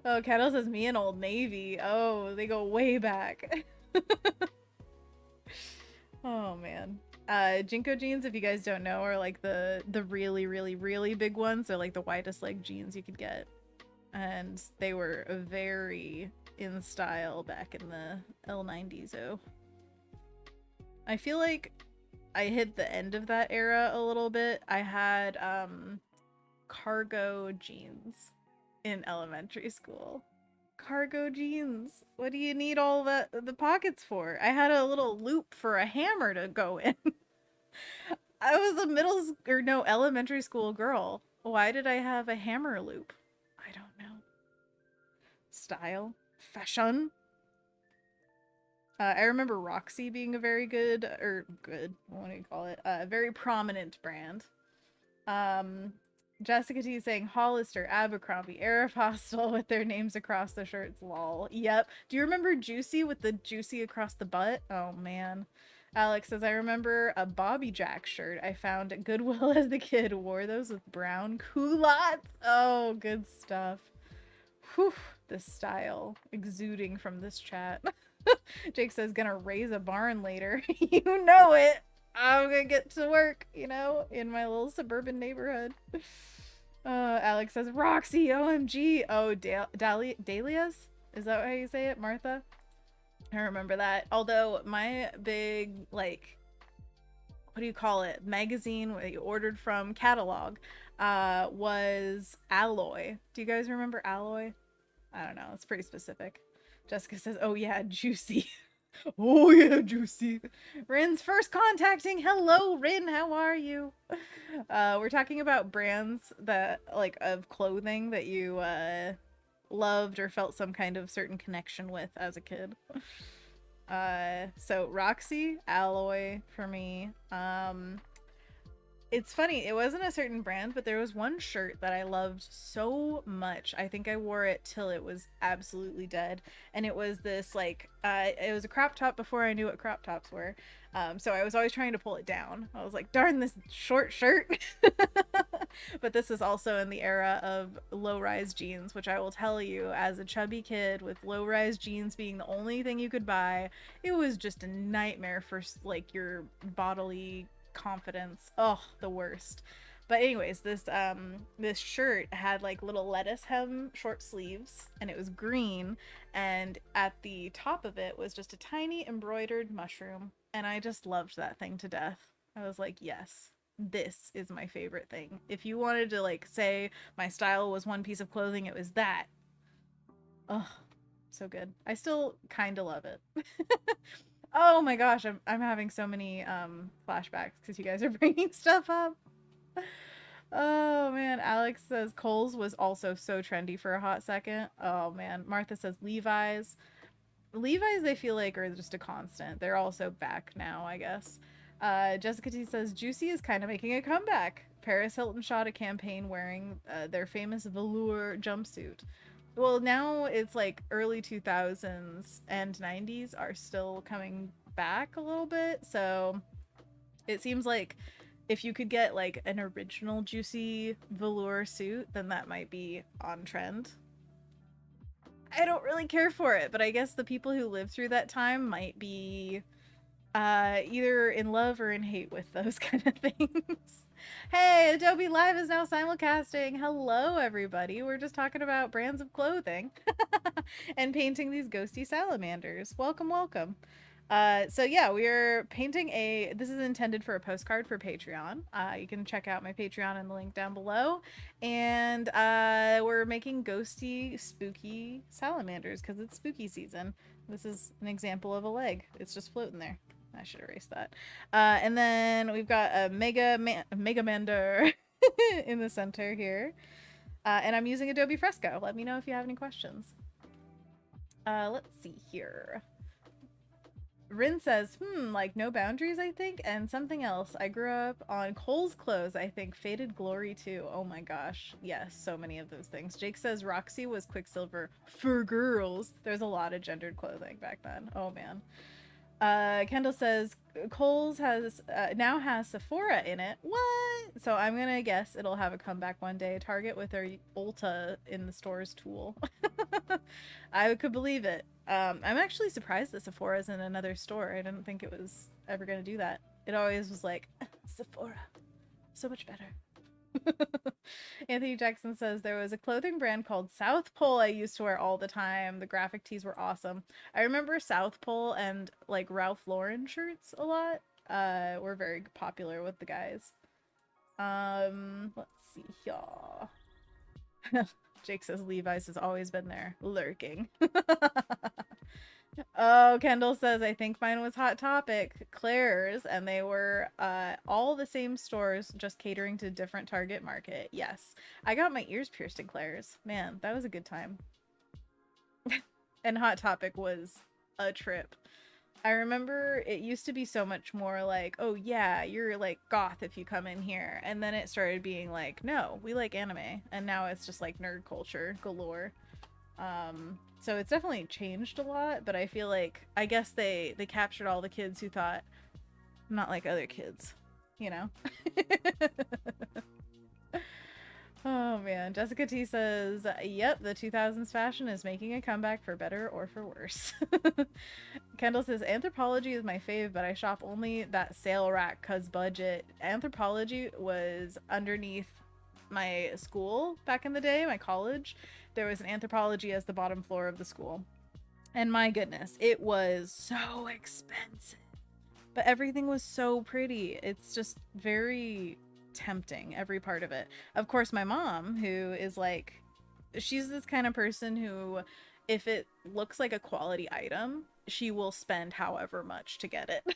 Oh, Kettle says me and Old Navy. Oh, they go way back. Oh man. Jinko jeans, if you guys don't know, are like the really big ones. They're like the widest leg jeans you could get, and they were very in style back in the L90s. Oh, I feel like I hit the end of that era a little bit. I had cargo jeans in elementary school. Cargo jeans. What do you need all the pockets for? I had a little loop for a hammer to go in. I was a elementary school girl. Why did I have a hammer loop? I don't know. Style? Fashion? I remember Roxy being a very good, what do you call it? Very prominent brand. Jessica T saying Hollister, Abercrombie, Aeropostale with their names across the shirts, lol. Yep. Do you remember Juicy with the juicy across the butt? Oh man. Alex says, I remember a Bobby Jack shirt I found at Goodwill as a kid. Wore those with brown culottes. Oh, good stuff. Whew, the style exuding from this chat. Jake says, gonna raise a barn later. You know it. I'm gonna get to work, you know, in my little suburban neighborhood. Alex says, Roxy, OMG. Oh, Dahlias? Is that how you say it, Martha? I remember that. Although my big, like, what do you call it, magazine that you ordered from, catalog, was Alloy. Do you guys remember Alloy? I don't know. It's pretty specific. Jessica says, oh yeah, Juicy. Oh yeah, Juicy. Rin's first contacting. Hello, Rin. How are you? We're talking about brands that, like, of clothing that you loved or felt some kind of certain connection with as a kid. So Roxy, Alloy for me. It's funny, it wasn't a certain brand, but there was one shirt that I loved so much. I think I wore it till it was absolutely dead. And it was this, like, it was a crop top before I knew what crop tops were. So I was always trying to pull it down. I was like, darn this short shirt. But this is also in the era of low-rise jeans, which I will tell you, as a chubby kid with low-rise jeans being the only thing you could buy, it was just a nightmare for, like, your bodily confidence. Oh, the worst. But anyways, this shirt had like little lettuce hem short sleeves, and it was green, and at the top of it was just a tiny embroidered mushroom, and I just loved that thing to death. I was like, yes, this is my favorite thing. If you wanted to, like, say my style was one piece of clothing, it was that. Oh, so good. I still kind of love it. Oh my gosh, I'm having so many flashbacks because you guys are bringing stuff up. Oh man, Alex says Kohl's was also so trendy for a hot second. Oh man, Martha says Levi's. Levi's, I feel like, are just a constant. They're also back now, I guess. Jessica T says Juicy is kind of making a comeback. Paris Hilton shot a campaign wearing their famous velour jumpsuit. Well, now it's like early 2000s and 90s are still coming back a little bit. So it seems like if you could get like an original Juicy velour suit, then that might be on trend. I don't really care for it, but I guess the people who lived through that time might be either in love or in hate with those kind of things. Hey, Adobe Live is now simulcasting. Hello, everybody. We're just talking about brands of clothing and painting these ghosty salamanders. Welcome, welcome. So yeah, we are painting this is intended for a postcard for Patreon. You can check out my Patreon in the link down below. And we're making ghosty, spooky salamanders because it's spooky season. This is an example of a leg. It's just floating there. I should erase that. And then we've got a Megamander in the center here. And I'm using Adobe Fresco. Let me know if you have any questions. Let's see here. Rin says, like no boundaries, I think, and something else. I grew up on Kohl's clothes, I think. Faded Glory too. Oh my gosh. Yes, so many of those things. Jake says Roxy was Quicksilver for girls. There's a lot of gendered clothing back then. Oh man. Kendall says Kohl's now has Sephora in it. What? So I'm gonna guess it'll have a comeback one day. Target with their Ulta in the stores tool. I could believe it. I'm actually surprised that Sephora's in another store. I didn't think it was ever gonna do that. It always was like, Sephora, so much better. Anthony Jackson says there was a clothing brand called South Pole I used to wear all the time. The graphic tees were awesome. I remember South Pole and like Ralph Lauren shirts a lot. Were very popular with the guys. Let's see here. Jake says Levi's has always been there, lurking. Oh, Kendall says, I think mine was Hot Topic, Claire's, and they were all the same stores, just catering to different target market. Yes. I got my ears pierced in Claire's. Man, that was a good time. And Hot Topic was a trip. I remember it used to be so much more like, oh yeah, you're like goth if you come in here. And then it started being like, no, we like anime. And now it's just like nerd culture galore. So it's definitely changed a lot, but I feel like, I guess they captured all the kids who thought, I'm not like other kids, you know? Oh man, Jessica T says, yep, the 2000s fashion is making a comeback for better or for worse. Kendall says, Anthropologie is my fave, but I shop only that sale rack cause budget. Anthropologie was underneath my school back in the day, my college. There was an Anthropologie as the bottom floor of the school. And my goodness, it was so expensive. but everything was so pretty. It's just very tempting, every part of it. Of course, my mom, who is like, she's this kind of person who, if it looks like a quality item, she will spend however much to get it.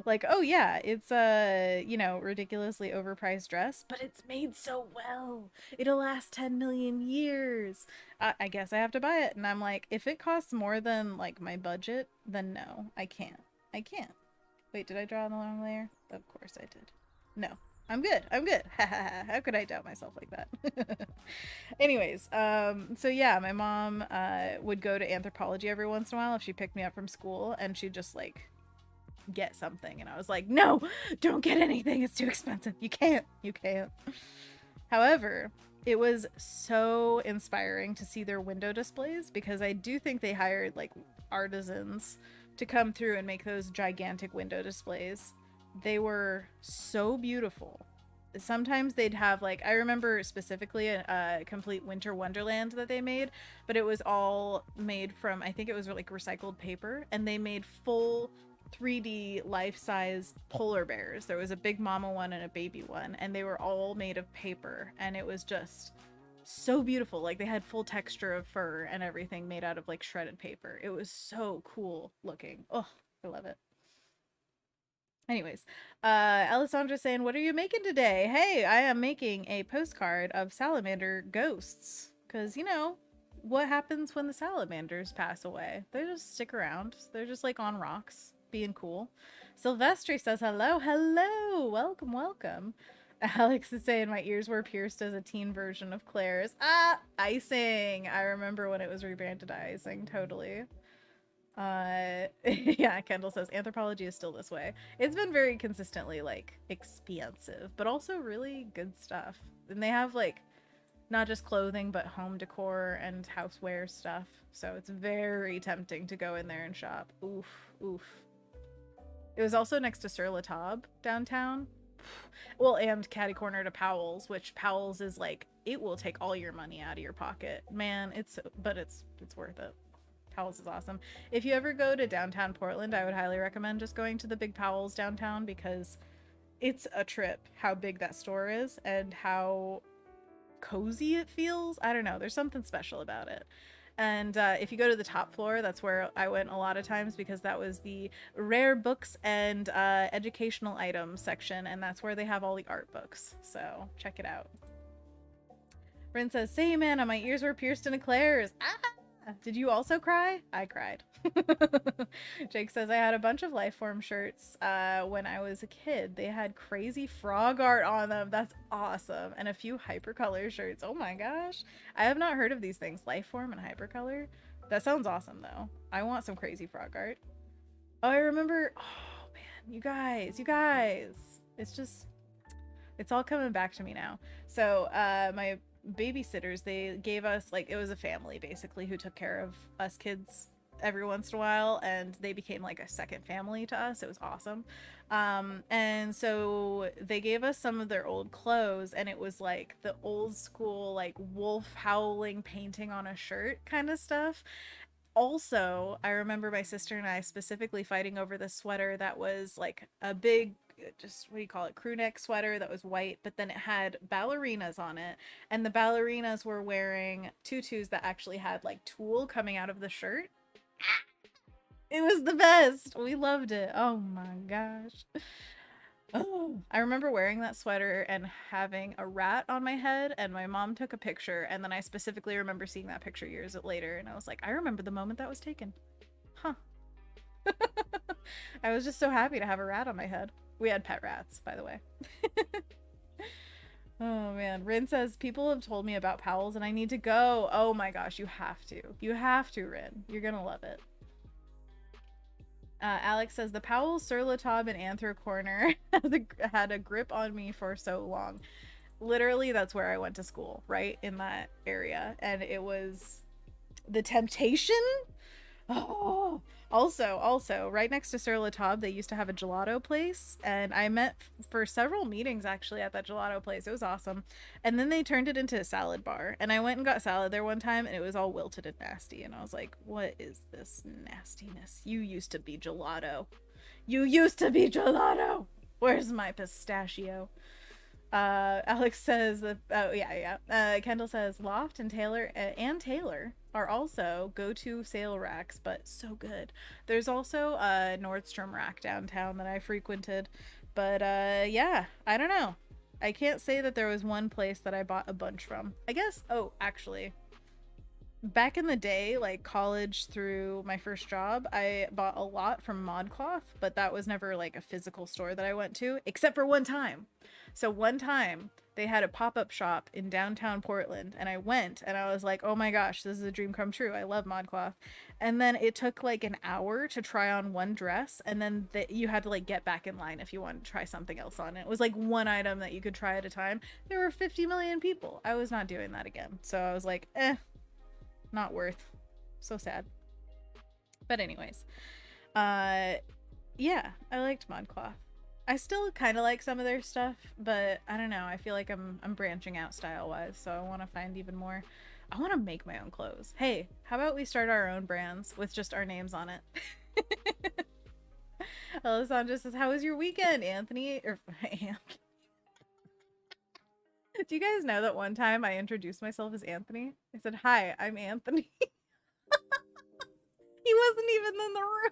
Like, oh yeah, it's a, you know, ridiculously overpriced dress, but it's made so well. It'll last 10 million years. I guess I have to buy it. And I'm like, if it costs more than like my budget, then no, I can't. I can't. Wait, did I draw on the wrong layer? Of course I did. No, I'm good. I'm good. How could I doubt myself like that? Anyways, so yeah, my mom would go to Anthropologie every once in a while if she picked me up from school, and she'd just like get something, and I was like, no, don't get anything. It's too expensive. You can't. You can't. However, it was so inspiring to see their window displays, because I do think they hired like artisans to come through and make those gigantic window displays. They were so beautiful. Sometimes they'd have like, I remember specifically a complete winter wonderland that they made, but it was all made from, I think it was like recycled paper, and they made full 3D life-size polar bears. There was a big mama one and a baby one, and they were all made of paper, and it was just so beautiful. Like, they had full texture of fur and everything made out of like shredded paper. It was so cool looking. Oh, I love it. Anyways, Alessandra's saying, what are you making today? Hey, I am making a postcard of salamander ghosts, because, you know, what happens when the salamanders pass away? They just stick around. They're just like on rocks being cool. Sylvester says hello. Hello, welcome, welcome. Alex is saying my ears were pierced as a teen version of Claire's. Icing. I remember when it was rebranded Icing. Totally. Yeah, Kendall says Anthropologie is still this way. It's been very consistently like expansive, but also really good stuff. And they have like not just clothing, but home decor and houseware stuff. So it's very tempting to go in there and shop. Oof, oof. It was also next to Sur La Table downtown. Well, and catty corner to Powell's, which Powell's is like, it will take all your money out of your pocket. Man, it's worth it. Powell's is awesome. If you ever go to downtown Portland, I would highly recommend just going to the big Powell's downtown, because it's a trip how big that store is and how cozy it feels. I don't know. There's something special about it. And if you go to the top floor, that's where I went a lot of times, because that was the rare books and educational items section, and that's where they have all the art books. So check it out. Rin says, same Anna, my ears were pierced in eclairs. Did you also cry? I cried. Jake says, I had a bunch of Lifeform shirts when I was a kid. They had crazy frog art on them. That's awesome. And a few Hypercolor shirts. Oh my gosh. I have not heard of these things. Lifeform and Hypercolor. That sounds awesome though. I want some crazy frog art. Oh, I remember. Oh man, you guys. It's all coming back to me now. So my babysitters, they gave us, like, it was a family basically who took care of us kids every once in a while, and they became like a second family to us. It was awesome. And so they gave us some of their old clothes, and it was like the old school like wolf howling painting on a shirt kind of stuff. Also, I remember my sister and I specifically fighting over this sweater that was like a big, just what do you call it, crew neck sweater that was white, but then it had ballerinas on it, and the ballerinas were wearing tutus that actually had like tulle coming out of the shirt. It was the best. We loved it. Oh my gosh. Oh, I remember wearing that sweater and having a rat on my head, and my mom took a picture, and then I specifically remember seeing that picture years later, and I was like, I remember the moment that was taken. Huh. I was just so happy to have a rat on my head. We had pet rats, by the way. Oh man, Rin says, people have told me about Powell's and I need to go. Oh my gosh, you have to. You have to, Rin. You're gonna love it. Alex says, the Powell's, Sur La Table, and Anthro Corner had a grip on me for so long. Literally, that's where I went to school, right in that area. And it was the temptation. Oh, also, right next to Sur La Table, they used to have a gelato place, and I met for several meetings actually at that gelato place. It was awesome. And then they turned it into a salad bar, and I went and got salad there one time, and it was all wilted and nasty, and I was like, what is this nastiness? You used to be gelato. You used to be gelato. Where's my pistachio? Alex says that. Oh yeah, yeah. Kendall says Loft and Taylor are also go-to sale racks, but so good. There's also a Nordstrom rack downtown that I frequented, but yeah, I don't know. I can't say that there was one place that I bought a bunch from. I guess. Oh, actually, back in the day, like college through my first job, I bought a lot from ModCloth, but that was never like a physical store that I went to, except for one time. So one time they had a pop-up shop in downtown Portland, and I went and I was like, oh my gosh, this is a dream come true. I love ModCloth. And then it took like an hour to try on one dress, and then you had to like get back in line if you wanted to try something else on. It was like one item that you could try at a time. There were 50 million people. I was not doing that again. So I was like, not worth. So sad. But anyways, yeah, I liked ModCloth. I still kind of like some of their stuff, but I don't know. I feel like I'm branching out style wise, so I want to find even more. I want to make my own clothes. Hey, how about we start our own brands with just our names on it? Alessandra says, "How was your weekend, Anthony?" Or Anthony. Do you guys know that one time I introduced myself as Anthony? I said, "Hi, I'm Anthony." He wasn't even in the room.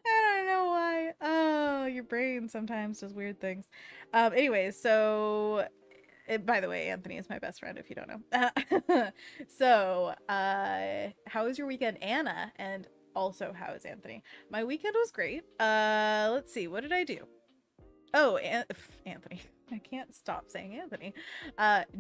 I don't know why. Oh, your brain sometimes does weird things. Anyways, so by the way, Anthony is my best friend if you don't know. So, how was your weekend, Anna? And also, how is Anthony? My weekend was great. Let's see, what did I do? Oh, Anthony. I can't stop saying Anthony.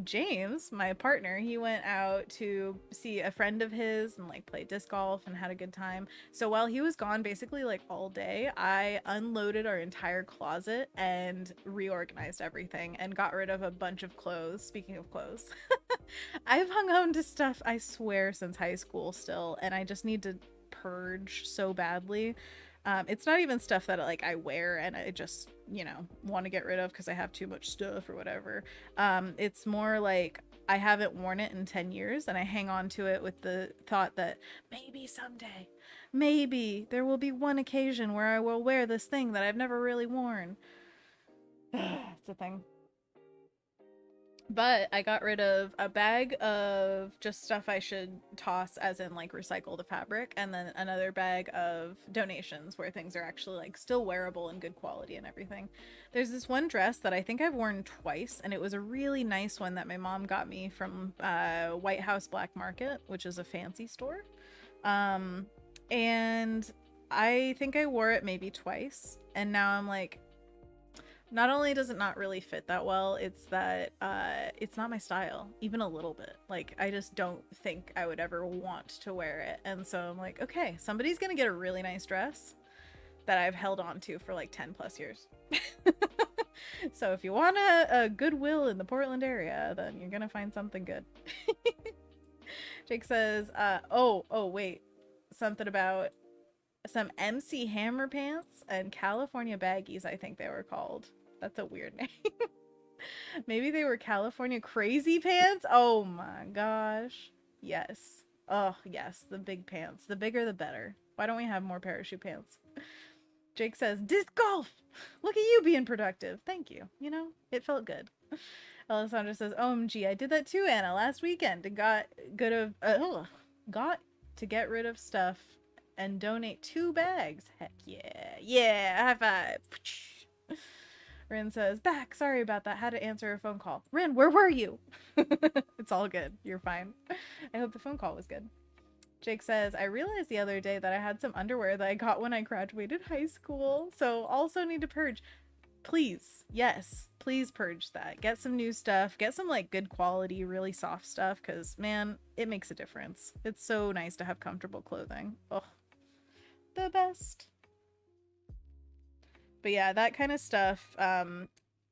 James, my partner, he went out to see a friend of his and like play disc golf and had a good time. So while he was gone basically like all day, I unloaded our entire closet and reorganized everything and got rid of a bunch of clothes. Speaking of clothes, I've hung on to stuff, I swear, since high school still, and I just need to purge so badly. It's not even stuff that like I wear and I just, you know, want to get rid of because I have too much stuff or whatever. It's more like I haven't worn it in 10 years and I hang on to it with the thought that maybe someday, maybe there will be one occasion where I will wear this thing that I've never really worn. It's a thing. But I got rid of a bag of just stuff I should toss, as in like recycle the fabric, and then another bag of donations where things are actually like still wearable and good quality and everything. There's this one dress that I think I've worn twice, and it was a really nice one that my mom got me from White House Black Market, which is a fancy store. And I think I wore it maybe twice, and now I'm like, not only does it not really fit that well, it's that it's not my style, even a little bit. Like, I just don't think I would ever want to wear it. And so I'm like, okay, somebody's gonna get a really nice dress that I've held on to for like 10 plus years. So if you want a Goodwill in the Portland area, then you're gonna find something good. Jake says, oh wait, something about some MC Hammer pants and California baggies, I think they were called. That's a weird name. Maybe they were California crazy pants? Oh my gosh. Yes. Oh, yes, the big pants. The bigger the better. Why don't we have more parachute pants? Jake says, disc golf! Look at you being productive. Thank you. You know, it felt good. Alessandra says, OMG, I did that too, Anna, last weekend. And got to get rid of stuff and donate 2 bags. Heck yeah. Yeah, high five. Rin says, back. Sorry about that. Had to answer a phone call. Rin, where were you? It's all good. You're fine. I hope the phone call was good. Jake says, I realized the other day that I had some underwear that I got when I graduated high school. So also need to purge. Please. Yes. Please purge that. Get some new stuff. Get some like good quality, really soft stuff. Because, man, it makes a difference. It's so nice to have comfortable clothing. Oh, the best. But yeah, that kind of stuff,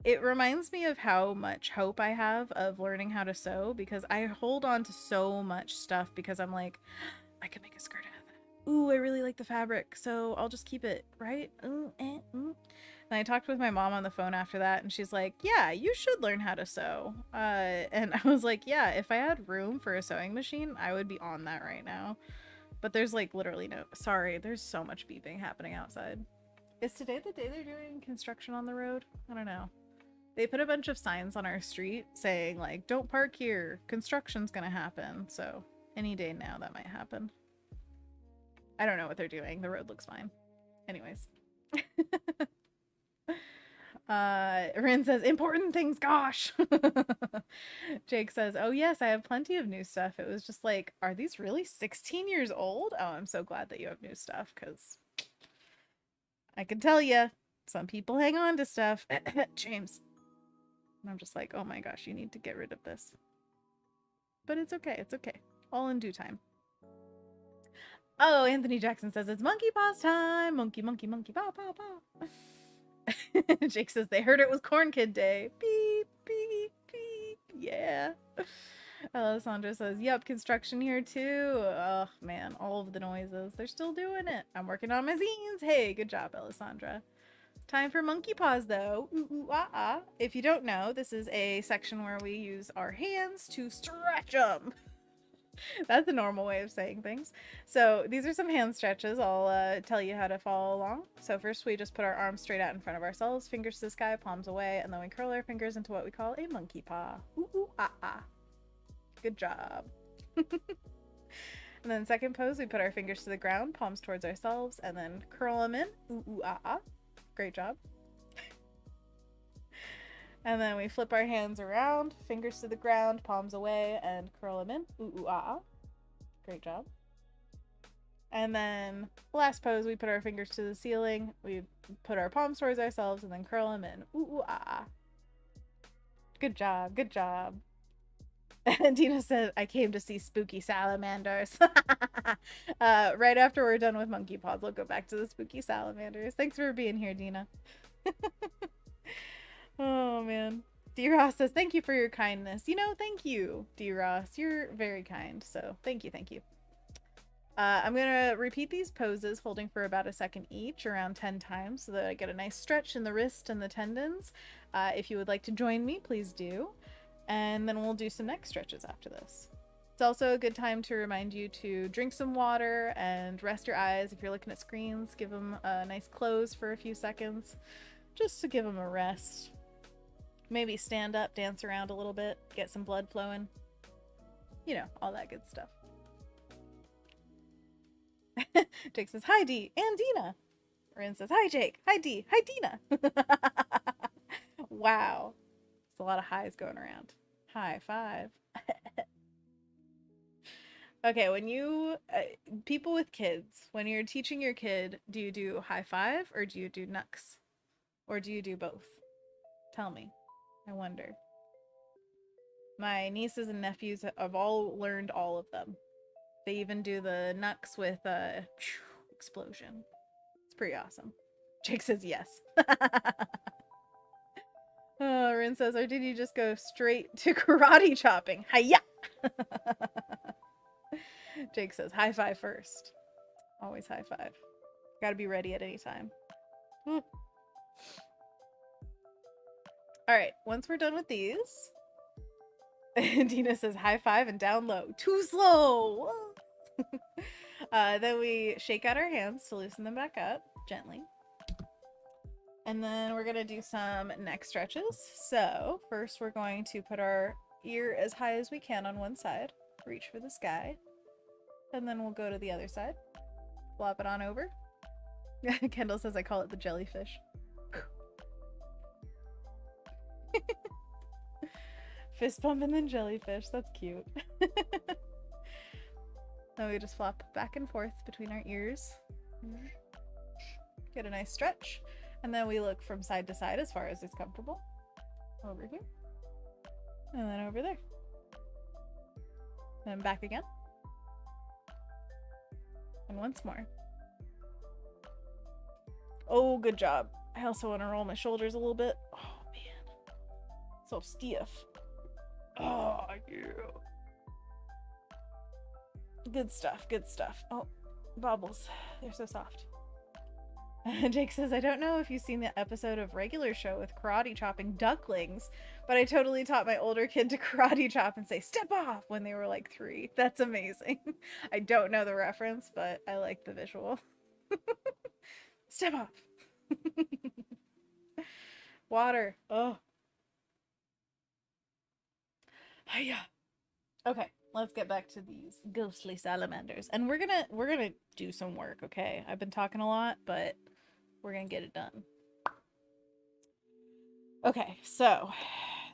it reminds me of how much hope I have of learning how to sew, because I hold on to so much stuff because I'm like, I could make a skirt out of that. Ooh, I really like the fabric, so I'll just keep it, right? And I talked with my mom on the phone after that, and she's like, yeah, you should learn how to sew. And I was like, yeah, if I had room for a sewing machine, I would be on that right now. But there's like literally no, sorry, there's so much beeping happening outside. Is today the day they're doing construction on the road? I don't know. They put a bunch of signs on our street saying like, don't park here, construction's gonna happen. So any day now that might happen. I don't know what they're doing. The road looks fine. Anyways. Rin says, important things, gosh. Jake says, oh yes, I have plenty of new stuff. It was just like, are these really 16 years old? Oh, I'm so glad that you have new stuff, because I can tell you, some people hang on to stuff. James. And I'm just like, oh my gosh, you need to get rid of this. But it's okay, it's okay. All in due time. Oh, Anthony Jackson says, it's monkey paws time. Monkey, monkey, monkey, paw, paw, paw. Jake says they heard it was Corn Kid Day. Beep, beep, beep. Yeah. Alessandra says, yep, construction here too. Oh man, all of the noises. They're still doing it. I'm working on my zines. Hey, good job, Alessandra. Time for monkey paws though. Ooh, ooh, ah, ah. If you don't know, this is a section where we use our hands to stretch them. That's the normal way of saying things. So these are some hand stretches. I'll tell you how to follow along. So first we just put our arms straight out in front of ourselves, fingers to the sky, palms away, and then we curl our fingers into what we call a monkey paw. Ooh, ooh, ah, ah. Good job. And then second pose, we put our fingers to the ground, palms towards ourselves, and then curl them in. Ooh, ooh, ah, ah. Great job. And then we flip our hands around, fingers to the ground, palms away, and curl them in. Ooh, ooh, ah, ah. Great job. And then last pose, we put our fingers to the ceiling, we put our palms towards ourselves, and then curl them in. Ooh, ooh, ah, ah. Good job, good job. And Dina said, I came to see spooky salamanders. Right after we're done with monkey paws, we'll go back to the spooky salamanders. Thanks for being here, Dina. Oh, man. D. Ross says, thank you for your kindness. You know, thank you, D. Ross. You're very kind, so thank you, thank you. I'm going to repeat these poses, holding for about a second each, around 10 times, so that I get a nice stretch in the wrist and the tendons. If you would like to join me, please do. And then we'll do some neck stretches after this. It's also a good time to remind you to drink some water and rest your eyes. If you're looking at screens, give them a nice close for a few seconds, just to give them a rest. Maybe stand up, dance around a little bit, get some blood flowing. You know, all that good stuff. Jake says, hi, Dee and Dina. Rin says, hi, Jake. Hi, Dee. Hi, Dina. Wow. There's a lot of highs going around. High five. Okay, when you, people with kids, when you're teaching your kid, do you do high five or do you do knucks? Or do you do both? Tell me. I wonder. My nieces and nephews have all learned all of them. They even do the knucks with a explosion. It's pretty awesome. Jake says yes. Oh, Rin says, or did you just go straight to karate chopping? Hiya! Jake says, high five first. Always high five. Gotta be ready at any time. Alright, once we're done with these, Dina says high five and down low. Too slow! Then we shake out our hands to loosen them back up, gently. And then we're going to do some neck stretches. So first we're going to put our ear as high as we can on one side. Reach for the sky. And then we'll go to the other side. Flop it on over. Kendall says I call it the jellyfish. Fist bump and then jellyfish. That's cute. Then we just flop back and forth between our ears. Get a nice stretch. And then we look from side to side as far as it's comfortable. Over here. And then over there. And back again. And once more. Oh, good job. I also want to roll my shoulders a little bit. Oh, man. So stiff. Oh, yeah. Good stuff, good stuff. Oh, bobbles. They're so soft. Jake says, I don't know if you've seen the episode of Regular Show with karate chopping ducklings, but I totally taught my older kid to karate chop and say, step off, when they were like 3. That's amazing. I don't know the reference, but I like the visual. Step off. Water. Oh. Hiya. Okay, let's get back to these ghostly salamanders. And we're gonna do some work, okay? I've been talking a lot, but we're gonna get it done. Okay, so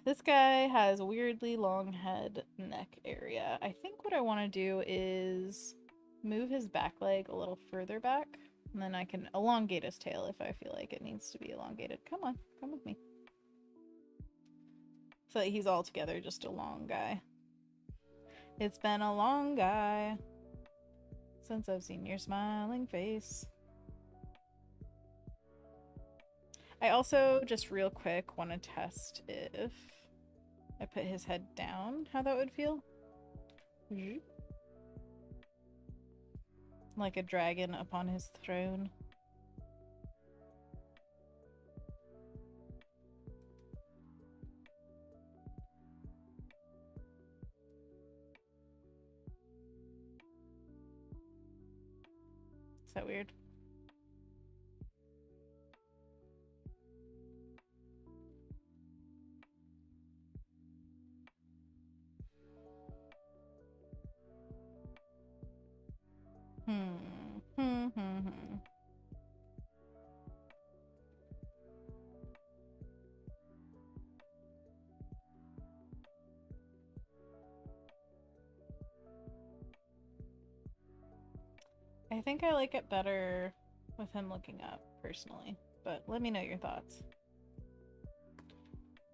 this guy has a weirdly long head neck area. I think what I want to do is move his back leg a little further back, and then I can elongate his tail if I feel like it needs to be elongated. Come on, come with me. So that he's all together just a long guy. It's been a long guy since I've seen your smiling face. I also, just real quick, want to test if I put his head down, how that would feel. Like a dragon upon his throne. Is that weird? I think I like it better with him looking up, personally. But let me know your thoughts.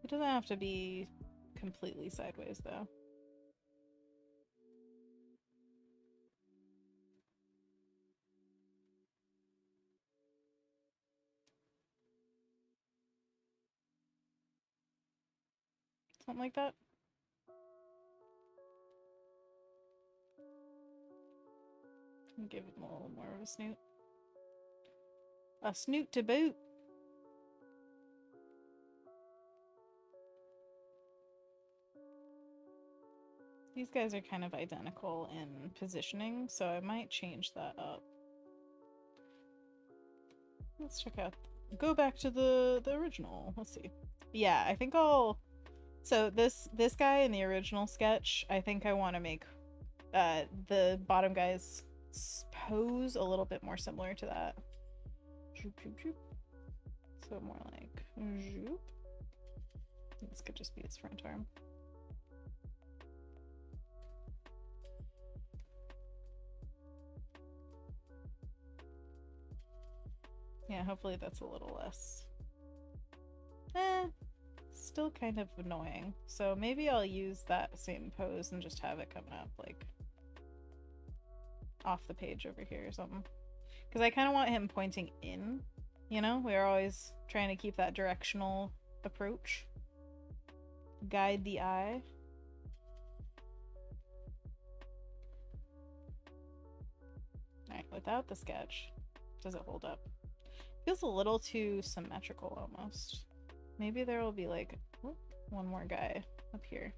It doesn't have to be completely sideways, though. Something like that. Give him a little more of a snoot. A snoot to boot. These guys are kind of identical in positioning, so I might change that up. Let's check out. Go back to the original. Let's see. Yeah, I think I'll. So this guy in the original sketch, I think I want to make the bottom guy's pose a little bit more similar to that. So more like zoop. This could just be his front arm. Yeah, hopefully that's a little less. Still kind of annoying. So maybe I'll use that same pose and just have it coming up like off the page over here or something. Because I kind of want him pointing in, you know? We're always trying to keep that directional approach. Guide the eye. Alright, without the sketch, does it hold up? Feels a little too symmetrical almost. Maybe there will be like one more guy up here.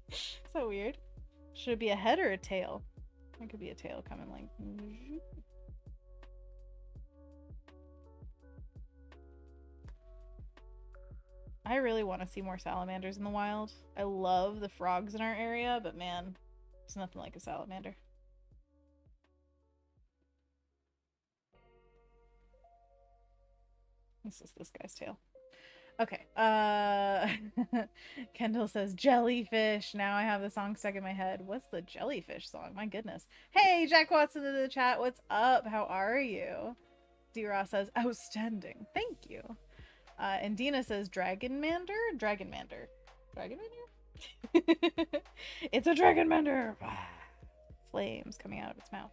Is that weird? Should it be a head or a tail? It could be a tail coming like. I really want to see more salamanders in the wild. I love the frogs in our area, but man, it's nothing like a salamander. This is this guy's tail. Okay. Kendall says jellyfish. Now I have the song stuck in my head. What's the jellyfish song? My goodness. Hey, Jack Watson in the chat. What's up? How are you? D-Ross says outstanding. Thank you. And Dina says Dragonmander? Dragonmander. Dragonmander? It's a Dragonmander! Flames coming out of its mouth.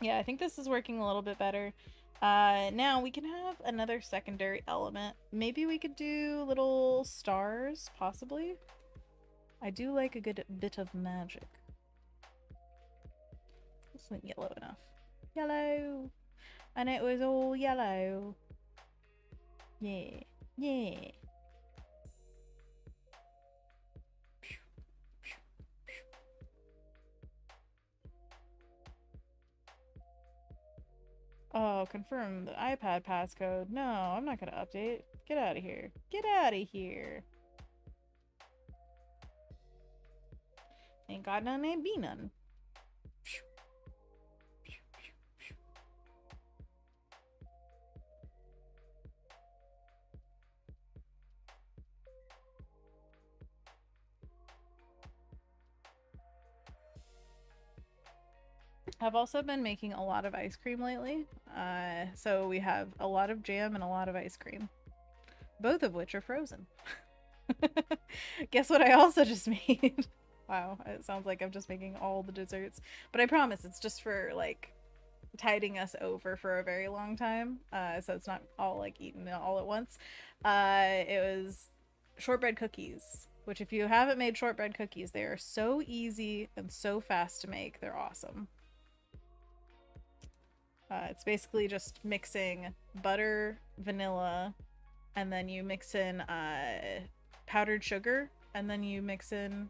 Yeah, I think this is working a little bit better. Now we can have another secondary element. Maybe we could do little stars, possibly. I do like a good bit of magic. Wasn't yellow enough. Yellow! And it was all yellow. Yeah. Yeah. Oh, confirm the iPad passcode. No, I'm not gonna update. Get out of here. Get out of here. Ain't got none, ain't be none. I've also been making a lot of ice cream lately. So we have a lot of jam and a lot of ice cream, both of which are frozen. Guess what I also just made? Wow, it sounds like I'm just making all the desserts, but I promise it's just for like tiding us over for a very long time. So it's not all like eaten all at once. It was shortbread cookies, which if you haven't made shortbread cookies, they are so easy and so fast to make. They're awesome. It's basically just mixing butter, vanilla, and then you mix in powdered sugar, and then you mix in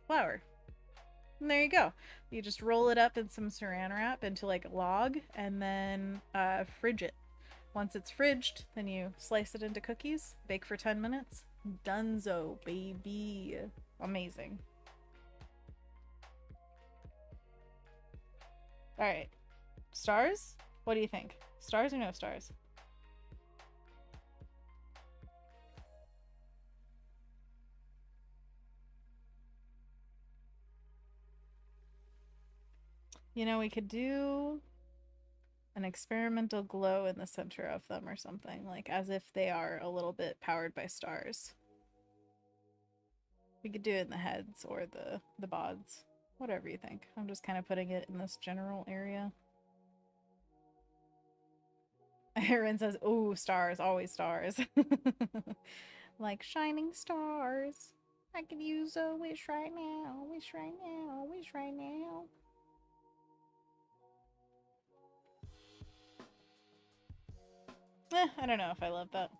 flour. And there you go. You just roll it up in some saran wrap into like a log, and then fridge it. Once it's fridged, then you slice it into cookies, bake for 10 minutes. Dunzo, baby. Amazing. Alright. Stars? What do you think? Stars or no stars? You know, we could do an experimental glow in the center of them or something, like as if they are a little bit powered by stars. We could do it in the heads or the bods. Whatever you think. I'm just kind of putting it in this general area. Erin says, "Oh, stars, always stars." Like shining stars. I could use a wish right now, wish right now, wish right now. I don't know if I love that.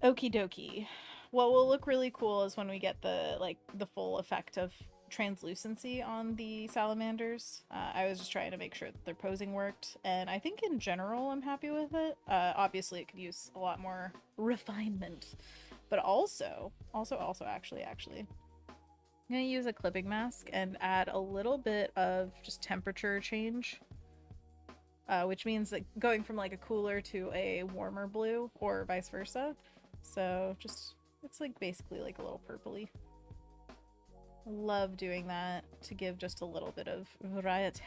Okie dokie. What will look really cool is when we get the full effect of translucency on the salamanders. I was just trying to make sure that their posing worked, and I think in general I'm happy with it. Obviously it could use a lot more refinement, but also actually I'm gonna use a clipping mask and add a little bit of just temperature change, which means that going from like a cooler to a warmer blue or vice versa. So just, it's like basically like a little purpley. Love doing that to give just a little bit of variety.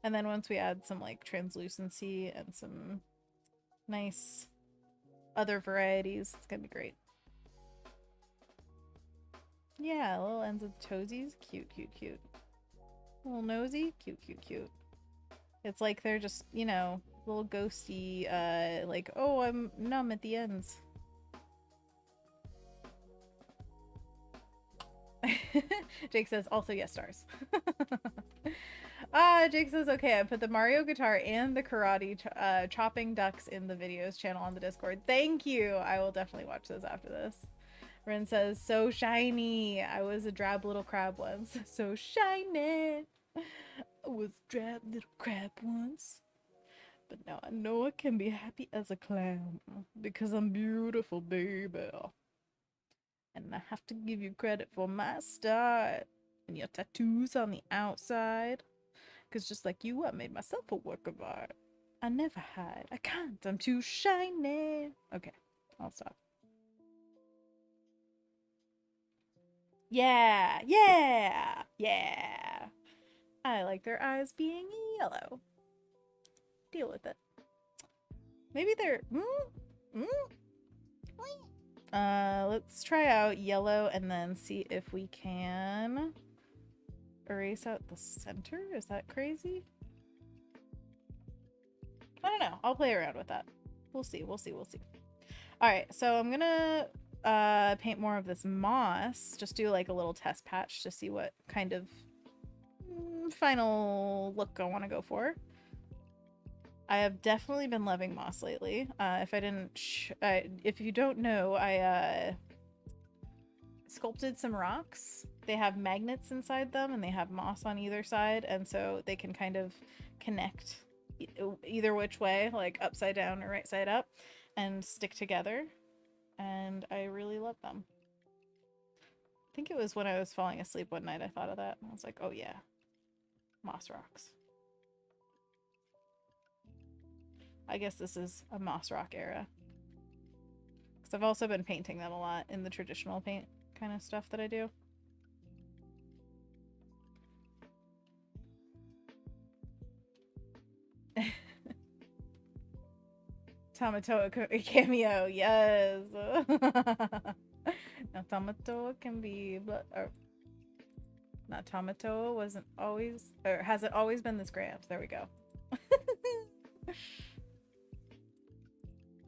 And then once we add some like translucency and some nice other varieties, it's gonna be great. Yeah, little ends of toesies. Cute, cute, cute. Little nosy. Cute, cute, cute. It's like they're just, you know, little ghosty, like, oh, I'm numb at the ends. Jake says, also yes, stars. Jake says, okay, I put the Mario guitar and the karate chopping ducks in the videos channel on the Discord. Thank you! I will definitely watch those after this. Ren says, so shiny! I was a drab little crab once. So shiny! I was a drab little crab once. But now I know I can be happy as a clown. Because I'm beautiful, baby. And I have to give you credit for my start. And your tattoos on the outside. Because just like you, I made myself a work of art. I never hide. I can't. I'm too shiny. Okay, I'll stop. Yeah, yeah, yeah. I like their eyes being yellow. Deal with it. Maybe they're... let's try out yellow and then see if we can erase out the center. Is that crazy? I don't know. I'll play around with that. We'll see. We'll see. We'll see. All right. So I'm gonna paint more of this moss. Just do like a little test patch to see what kind of final look I want to go for. I have definitely been loving moss lately. If you don't know, I sculpted some rocks. They have magnets inside them and they have moss on either side, and so they can kind of connect either which way, like upside down or right side up, and stick together. And I really love them. I think it was when I was falling asleep one night I thought of that. I was like, oh yeah, moss rocks. I guess this is a moss rock era. Because I've also been painting them a lot in the traditional paint kind of stuff that I do. Tamatoa cameo, yes! Now Tamatoa can be... not Tamatoa wasn't always... or hasn't always been this grand. There we go.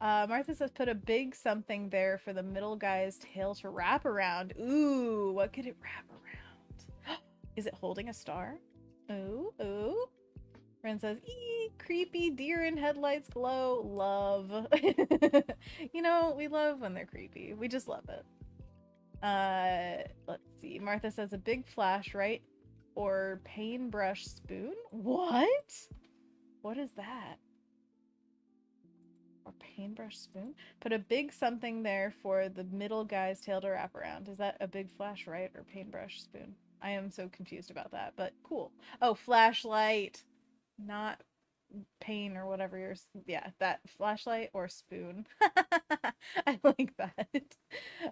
Martha says, put a big something there for the middle guy's tail to wrap around. Ooh, what could it wrap around? Is it holding a star? Ooh, ooh. Ren says, ee, creepy deer in headlights glow. Love. You know, we love when they're creepy. We just love it. Let's see. Martha says, a big flash, right? Or paintbrush spoon? What? What is that? Or paintbrush spoon? Put a big something there for the middle guy's tail to wrap around. Is that a big flash, right? Or paintbrush spoon? I am so confused about that, but cool. Oh, flashlight. Not pain or whatever you're... yeah, that flashlight or spoon. I like that.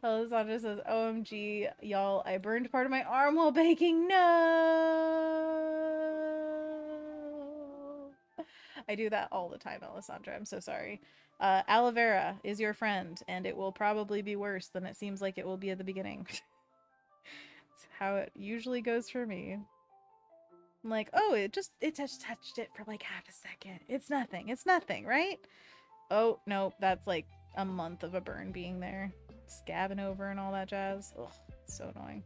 Alessandra says, OMG, y'all, I burned part of my arm while baking. No! I do that all the time, Alessandra. I'm so sorry. Aloe vera is your friend, and it will probably be worse than it seems like it will be at the beginning. It's how it usually goes for me. I'm like, oh, it just touched it for like half a second. It's nothing. It's nothing, right? Oh, no, that's like a month of a burn being there. Scabbing over and all that jazz. Ugh, it's so annoying.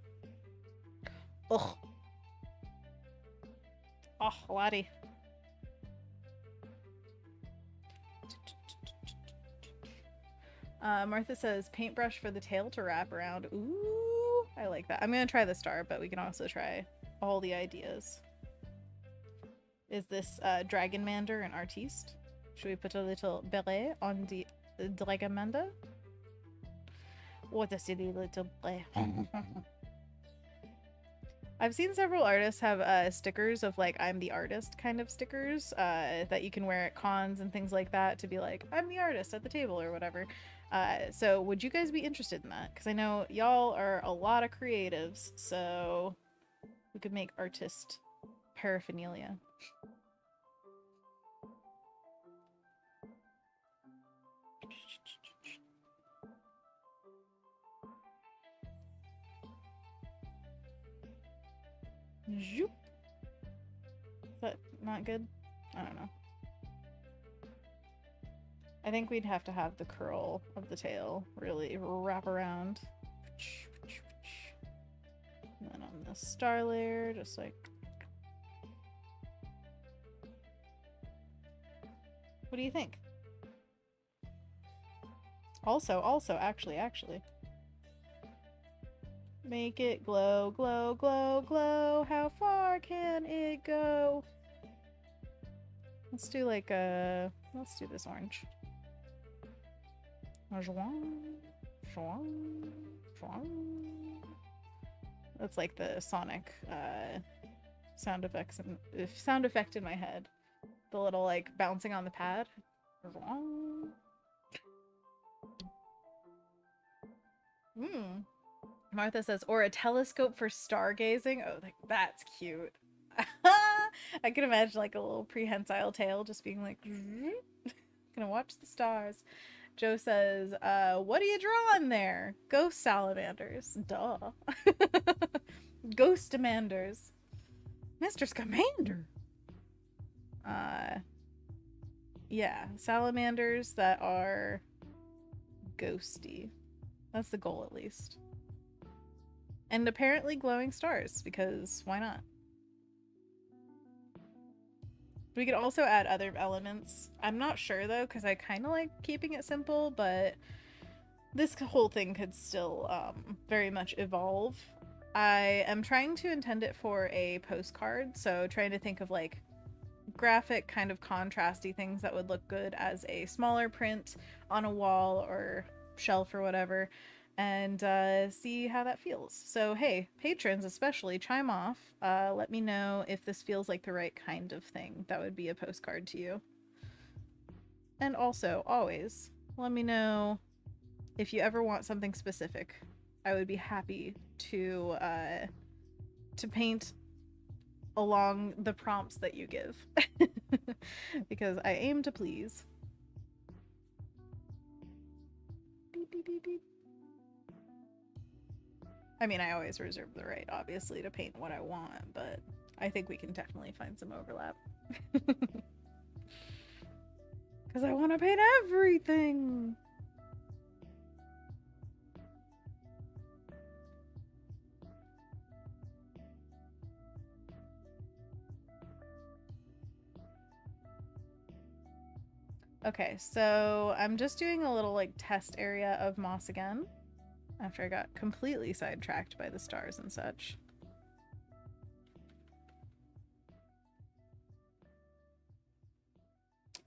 Ugh. Oh, laddie. Martha says, paintbrush for the tail to wrap around. Ooh, I like that. I'm going to try the star, but we can also try all the ideas. Is this Dragonmander an artiste? Should we put a little beret on the Dragonmander? What a silly little beret. I've seen several artists have stickers of like, I'm the artist kind of stickers that you can wear at cons and things like that to be like, I'm the artist at the table or whatever. So would you guys be interested in that? Because I know y'all are a lot of creatives, so we could make artist paraphernalia. Zoop. Is that not good? I don't know. I think we'd have to have the curl of the tail really wrap around. And then on the star layer, just like... What do you think? Also, actually. Make it glow, glow, glow, glow. How far can it go? Let's do like a... let's do this orange. That's like the Sonic sound effects and sound effect in my head. The little like bouncing on the pad. Martha says, or a telescope for stargazing. Oh, like that's cute. I can imagine like a little prehensile tail just being like, gonna watch the stars. Joe says, what are you drawing there? Ghost salamanders. Duh. Ghost demanders. Mr. Scamander. Yeah, salamanders that are ghosty. That's the goal, at least. And apparently glowing stars, because why not? We could also add other elements. I'm not sure though, because I kind of like keeping it simple, but this whole thing could still very much evolve. I am trying to intend it for a postcard, so trying to think of like graphic kind of contrasty things that would look good as a smaller print on a wall or shelf or whatever, and see how that feels. So hey, patrons especially, chime off. Let me know if this feels like the right kind of thing that would be a postcard to you. And also, always, let me know if you ever want something specific. I would be happy to paint along the prompts that you give. Because I aim to please. Beep, beep, beep, beep. I mean, I always reserve the right, obviously, to paint what I want, but I think we can definitely find some overlap. Because I want to paint everything! Okay, so I'm just doing a little like test area of moss again after I got completely sidetracked by the stars and such.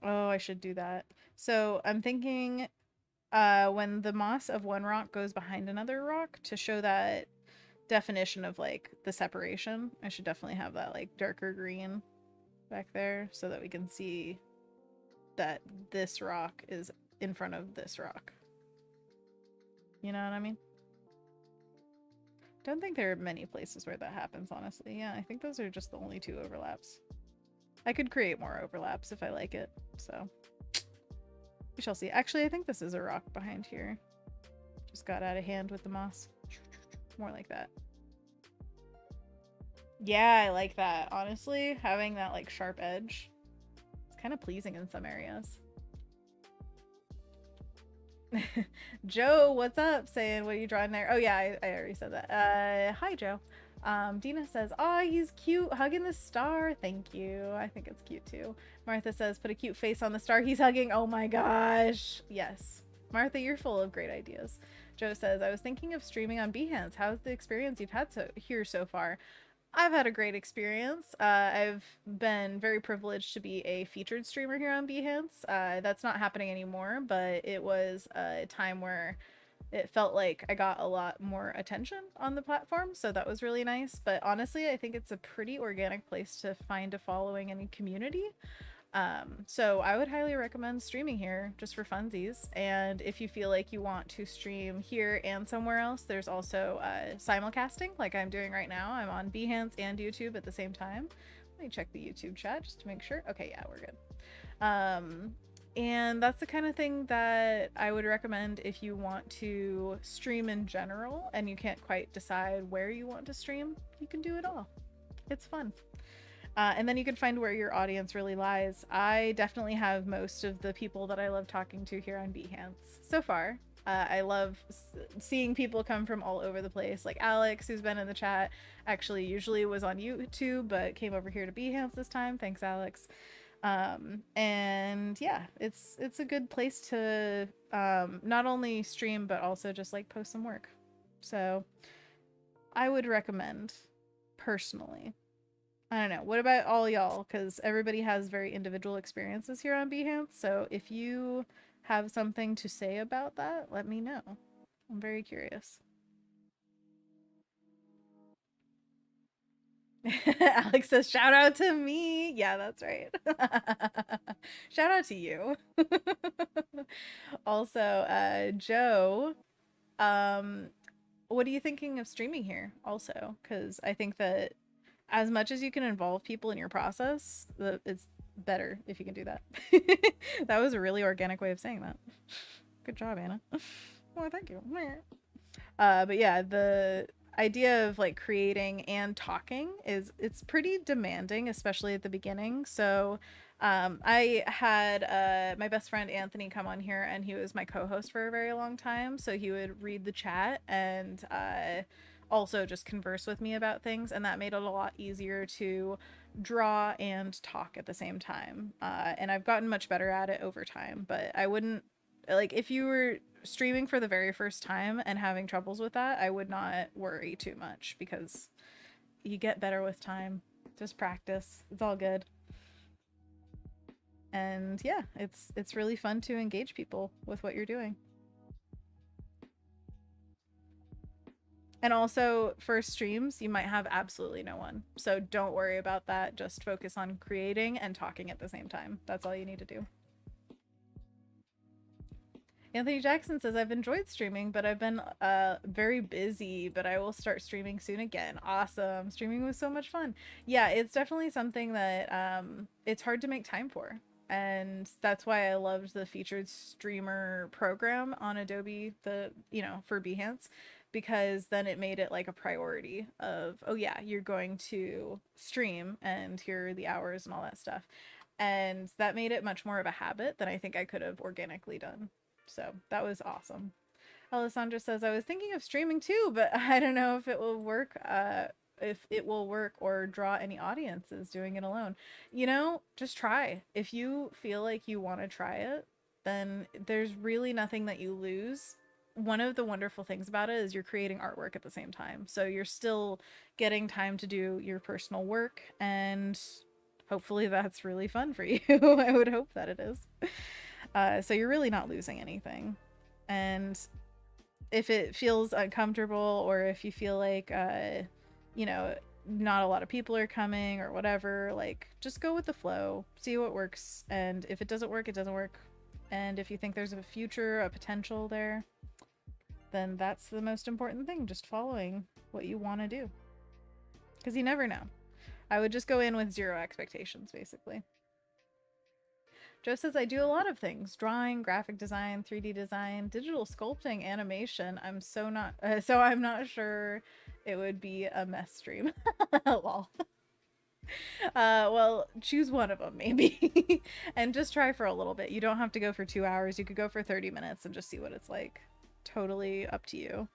Oh, I should do that. So I'm thinking when the moss of one rock goes behind another rock to show that definition of like the separation, I should definitely have that like darker green back there so that we can see that this rock is in front of this rock. You know what I mean? Don't think there are many places where that happens, honestly. Yeah, I think those are just the only two overlaps. I could create more overlaps if I like it, so we shall see. Actually, I think this is a rock behind here. Just got out of hand with the moss. More like that. Yeah, I like that. Honestly, having that like sharp edge, it's kind of pleasing in some areas. Joe, what's up? Saying, what are you drawing there? Oh yeah, I already said that. Hi, Joe. Dina says, oh, he's cute, hugging the star. Thank you. I think it's cute too. Martha says, put a cute face on the star he's hugging. Oh my gosh. Yes. Martha, you're full of great ideas. Joe says, I was thinking of streaming on Behance. How's the experience you've had here so far? I've had a great experience. I've been very privileged to be a featured streamer here on Behance. That's not happening anymore, but it was a time where it felt like I got a lot more attention on the platform, so that was really nice. But honestly, I think it's a pretty organic place to find a following and community. So I would highly recommend streaming here just for funsies. And if you feel like you want to stream here and somewhere else, there's also simulcasting like I'm doing right now. I'm on Behance and YouTube at the same time. Let me check the YouTube chat just to make sure. Okay, yeah, we're good. And that's the kind of thing that I would recommend if you want to stream in general and you can't quite decide where you want to stream. You can do it all. It's fun. And then you can find where your audience really lies. I definitely have most of the people that I love talking to here on Behance so far. I love seeing people come from all over the place, like Alex, who's been in the chat, actually usually was on YouTube, but came over here to Behance this time. Thanks, Alex. And yeah, it's a good place to not only stream, but also just like post some work. So I would recommend, personally. I don't know. What about all y'all? Because everybody has very individual experiences here on Behance. So if you have something to say about that, let me know. I'm very curious. Alex says, shout out to me. Yeah, that's right. Shout out to you. Also, Joe, what are you thinking of streaming here also? Because I think that as much as you can involve people in your process, it's better if you can do that. That was a really organic way of saying that. Good job, Anna. Well, thank you. But yeah, the idea of like creating and talking it's pretty demanding, especially at the beginning. So I had my best friend Anthony come on here, and he was my co-host for a very long time. So he would read the chat and also just converse with me about things, and that made it a lot easier to draw and talk at the same time. And I've gotten much better at it over time. But I wouldn't like if you were streaming for the very first time and having troubles with that, I would not worry too much because you get better with time. Just practice. It's all good. And yeah, it's really fun to engage people with what you're doing. And also for streams, you might have absolutely no one. So don't worry about that. Just focus on creating and talking at the same time. That's all you need to do. Anthony Jackson says, I've enjoyed streaming, but I've been very busy, but I will start streaming soon again. Awesome. Streaming was so much fun. Yeah, it's definitely something that it's hard to make time for. And that's why I loved the featured streamer program on Adobe, for Behance, because then it made it like a priority of, oh yeah, you're going to stream and here are the hours and all that stuff. And that made it much more of a habit than I think I could have organically done. So that was awesome. Alessandra says, I was thinking of streaming too, but I don't know if it will work. If it will work or draw any audiences doing it alone. Just try. If you feel like you want to try it, then there's really nothing that you lose. One of the wonderful things about it is you're creating artwork at the same time. So you're still getting time to do your personal work, and hopefully that's really fun for you. I would hope that it is. So you're really not losing anything. And if it feels uncomfortable, or if you feel like, you know, not a lot of people are coming or whatever, like just go with the flow, see what works. And if it doesn't work, it doesn't work. And if you think there's a future, a potential there, then that's the most important thing, just following what you want to do. Because you never know. I would just go in with zero expectations, basically. Joe says, I do a lot of things: drawing, graphic design, 3D design, digital sculpting, animation. So I'm not sure it would be a mess stream. Lol. Well, choose one of them maybe and just try for a little bit. You don't have to go for 2 hours. You could go for 30 minutes and just see what it's like. Totally up to you.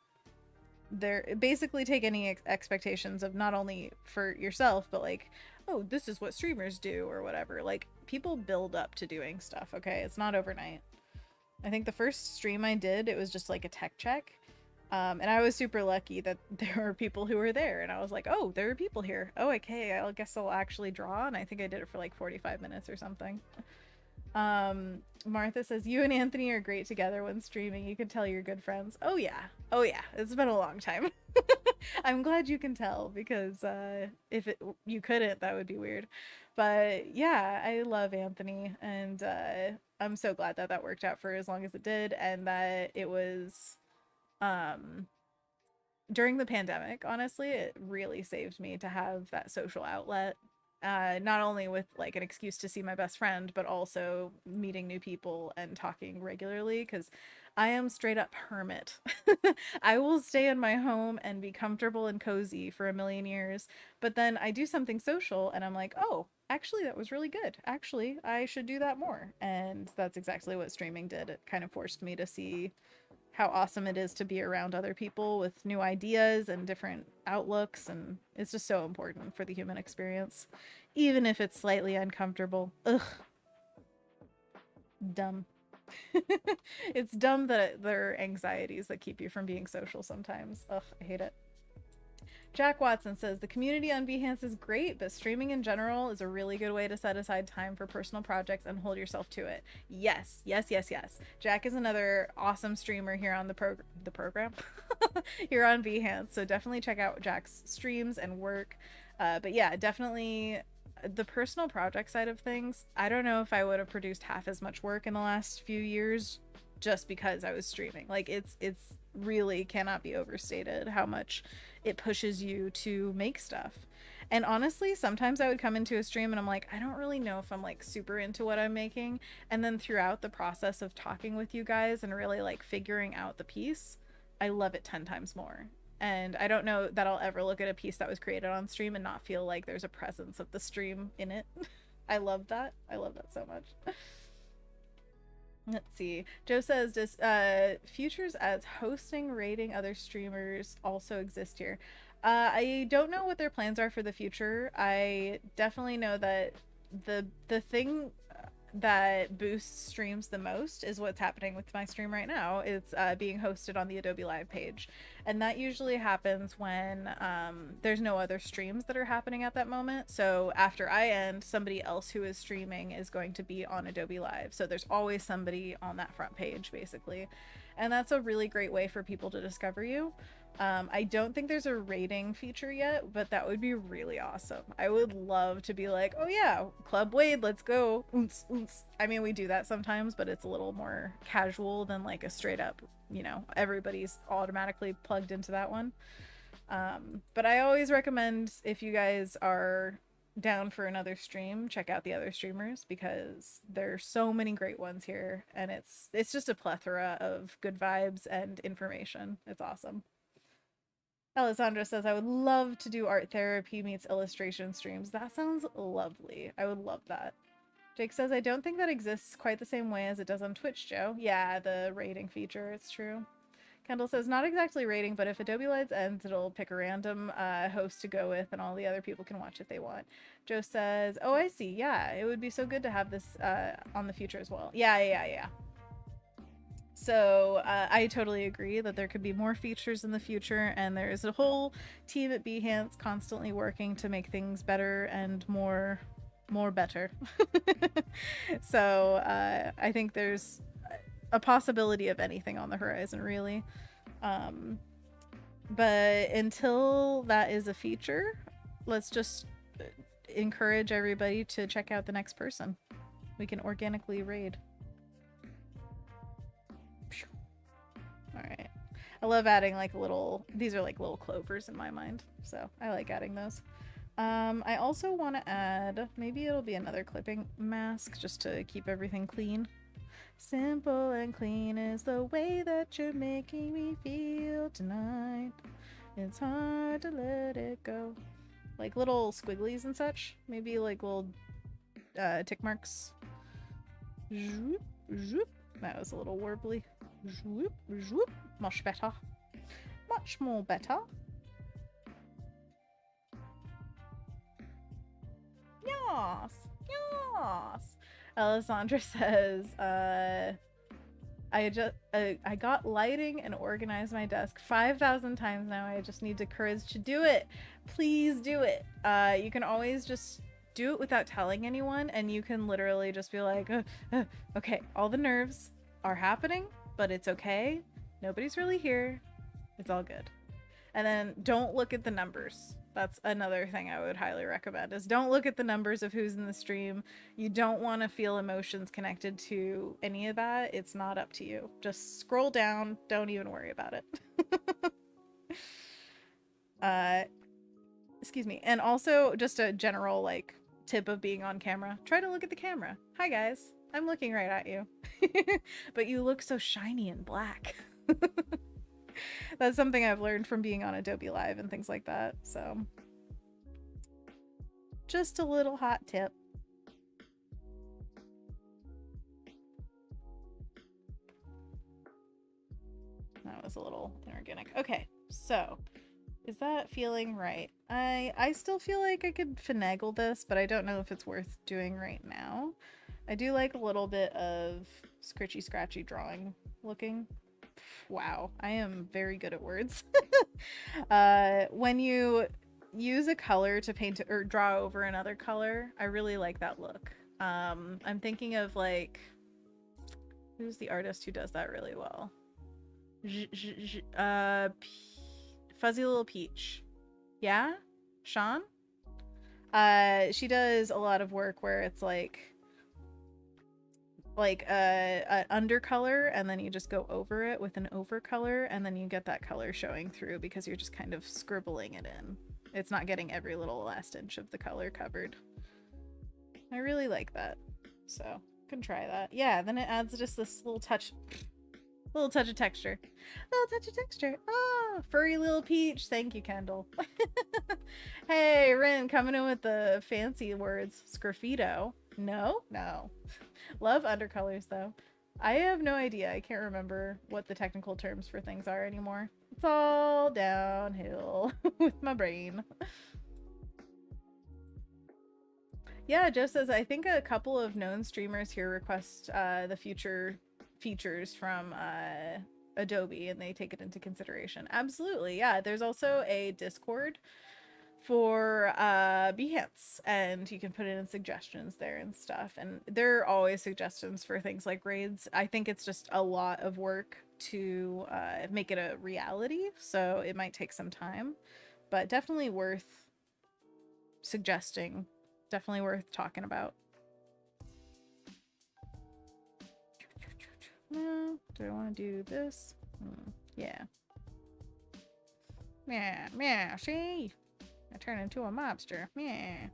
There, basically take any expectations of not only for yourself, but like, oh, this is what streamers do or whatever. Like, people build up to doing stuff, okay? It's not overnight. I think the first stream I did, it was just like a tech check. And I was super lucky that there were people who were there, and I was like, oh, there are people here. Oh, okay, I guess I'll actually draw. And I think I did it for like 45 minutes or something. Martha says, you and Anthony are great together when streaming. You can tell you're good friends. Oh yeah. Oh yeah. It's been a long time. I'm glad you can tell, because if you couldn't, that would be weird. But yeah, I love Anthony, and I'm so glad that that worked out for as long as it did, and that it was um during the pandemic. Honestly, it really saved me to have that social outlet, not only with like an excuse to see my best friend, but also meeting new people and talking regularly, because I am straight up hermit. I will stay in my home and be comfortable and cozy for a million years, but then I do something social and I'm like, oh, actually that was really good. Actually, I should do that more. And that's exactly what streaming did. It kind of forced me to see how awesome it is to be around other people with new ideas and different outlooks, and it's just so important for the human experience, even if it's slightly uncomfortable. Ugh, dumb. It's dumb that there are anxieties that keep you from being social sometimes. Ugh, I hate it. Jack Watson says, the community on Behance is great, but streaming in general is a really good way to set aside time for personal projects and hold yourself to it. Yes, yes, yes, yes. Jack is another awesome streamer here on the program here on Behance. So definitely check out Jack's streams and work. But yeah, definitely the personal project side of things. I don't know if I would have produced half as much work in the last few years just because I was streaming. Like, it's really cannot be overstated how much it pushes you to make stuff. And honestly, sometimes I would come into a stream and I'm like, I don't really know if I'm like super into what I'm making. And then throughout the process of talking with you guys and really like figuring out the piece, I love it 10 times more. And I don't know that I'll ever look at a piece that was created on stream and not feel like there's a presence of the stream in it. I love that. I love that so much. Let's see. Joe says, does futures as hosting, rating other streamers also exist here? I don't know what their plans are for the future. I definitely know that the thing that boosts streams the most is what's happening with my stream right now. It's being hosted on the Adobe Live page, and that usually happens when there's no other streams that are happening at that moment. So after I end, somebody else who is streaming is going to be on Adobe Live, so there's always somebody on that front page basically, and that's a really great way for people to discover you. I don't think there's a rating feature yet, but that would be really awesome. I would love to be like, oh yeah, Club Wade, let's go. Oons, oons. I mean, we do that sometimes, but it's a little more casual than like a straight up, you know, everybody's automatically plugged into that one. But I always recommend, if you guys are down for another stream, check out the other streamers, because there's so many great ones here, and it's just a plethora of good vibes and information. It's awesome. Alessandra says, I would love to do art therapy meets illustration streams. That sounds lovely. I would love that. Jake says, I don't think that exists quite the same way as it does on Twitch, Joe. Yeah, the rating feature, it's true. Kendall says, not exactly rating, but if Adobe Lights ends, it'll pick a random host to go with, and all the other people can watch if they want. Joe says, oh, I see. Yeah, it would be so good to have this on the future as well. Yeah. So I totally agree that there could be more features in the future, and there's a whole team at Behance constantly working to make things better and more better. So I think there's a possibility of anything on the horizon, really. But until that is a feature, let's just encourage everybody to check out the next person. We can organically raid. All right. I love adding like these are like little clovers in my mind, so I like adding those. I also want to add, maybe it'll be another clipping mask just to keep everything clean. Simple and clean is the way that you're making me feel tonight. It's hard to let it go. Like little squigglies and such. Maybe like little tick marks. Zoop, zoop. That was a little warbly. Zoop, zoop. Much better. Much more better. Yes. Yes. Alessandra says, I got lighting and organized my desk 5,000 times now. I just need the courage to do it. Please do it. You can always just do it without telling anyone, and you can literally just be like, okay, all the nerves are happening, but it's okay. Nobody's really here. It's all good. And then don't look at the numbers. That's another thing I would highly recommend, is don't look at the numbers of who's in the stream. You don't want to feel emotions connected to any of that. It's not up to you. Just scroll down. Don't even worry about it. Excuse me. And also just a general like tip of being on camera. Try to look at the camera. Hi guys. I'm looking right at you. But you look so shiny and black. That's something I've learned from being on Adobe Live and things like that. So just a little hot tip. That was a little inorganic. Okay, so is that feeling right? I still feel like I could finagle this, but I don't know if it's worth doing right now. I do like a little bit of scritchy scratchy drawing looking. Wow, I am very good at words. When you use a color to paint or draw over another color, I really like that look. I'm thinking of like, who's the artist who does that really well? Fuzzy Little Peach. Yeah? Sean? She does a lot of work where it's like an undercolor, and then you just go over it with an overcolor, and then you get that color showing through because you're just kind of scribbling it in. It's not getting every little last inch of the color covered. I really like that, so can try that. Yeah, then it adds just this little touch of texture. Oh, furry little peach. Thank you, Kendall. Hey, Rin, coming in with the fancy words. Sgraffito. No, no. Love undercolors though. I have no idea. I can't remember what the technical terms for things are anymore. It's all downhill with my brain. Yeah, just as I think a couple of known streamers here request the future features from Adobe and they take it into consideration. Absolutely. Yeah, there's also a Discord for Behance and you can put in suggestions there and stuff, and there are always suggestions for things like raids. I think it's just a lot of work to make it a reality, so it might take some time, but definitely worth suggesting, definitely worth talking about. Do I want to do this? Yeah. Yeah, see? I turn into a mobster. Yeah.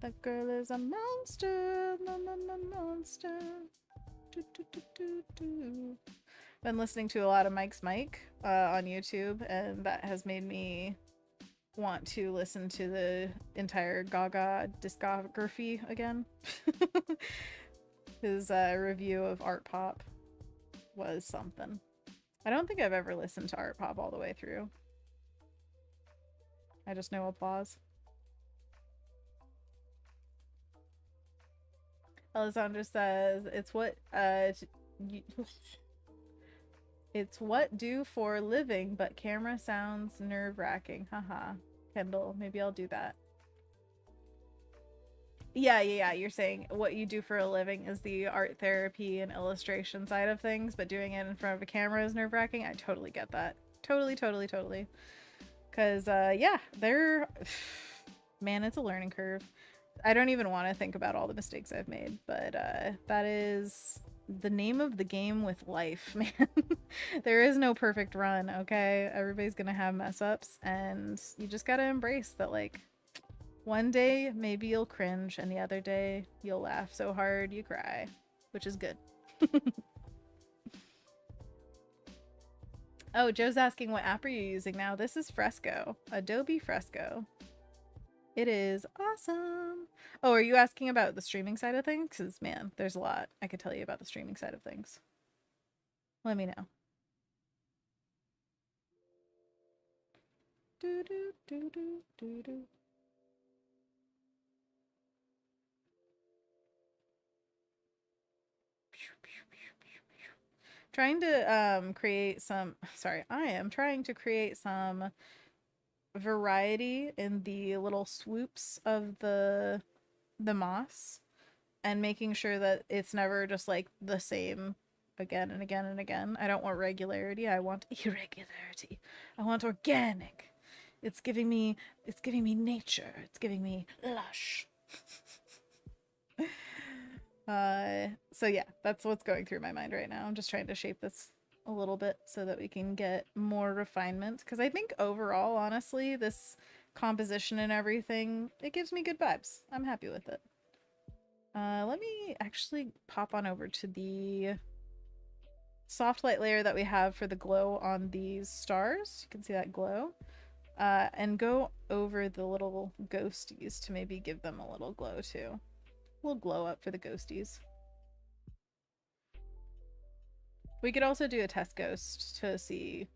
That girl is a monster. Monster. Do, do, do, do, do. Been listening to a lot of Mike's Mike on YouTube, and that has made me want to listen to the entire Gaga discography again. His review of Art Pop was something. I don't think I've ever listened to Art Pop all the way through. I just know applause. Alessandra says, it's what it's what do for living, but camera sounds nerve-wracking. Haha. Kendall, maybe I'll do that. Yeah. You're saying what you do for a living is the art therapy and illustration side of things, but doing it in front of a camera is nerve-wracking. I totally get that. Totally. Because, yeah, they're... Man, it's a learning curve. I don't even want to think about all the mistakes I've made, but that is the name of the game with life, man. There is no perfect run, okay? Everybody's gonna have mess ups, and you just gotta embrace that, like, one day maybe you'll cringe, and the other day you'll laugh so hard you cry, which is good. Oh, Joe's asking what app are you using now? This is Fresco, Adobe Fresco. It is awesome. Oh, are you asking about the streaming side of things? Because, man, there's a lot I could tell you about the streaming side of things. Let me know. Do, do, do, do, do, do. Trying to create some, sorry, I am trying to create some variety in the little swoops of the moss, and making sure that it's never just like the same again and again and again. I don't want regularity. I want irregularity. I want organic. It's giving me nature. It's giving me lush. So yeah, that's what's going through my mind right now. I'm just trying to shape this a little bit so that we can get more refinement, because I think overall, honestly, this composition and everything, it gives me good vibes. I'm happy with it. Let me actually pop on over to the soft light layer that we have for the glow on these stars. You can see that glow. And go over the little ghosties to maybe give them a little glow too. A little glow up for the ghosties. We could also do a test ghost to see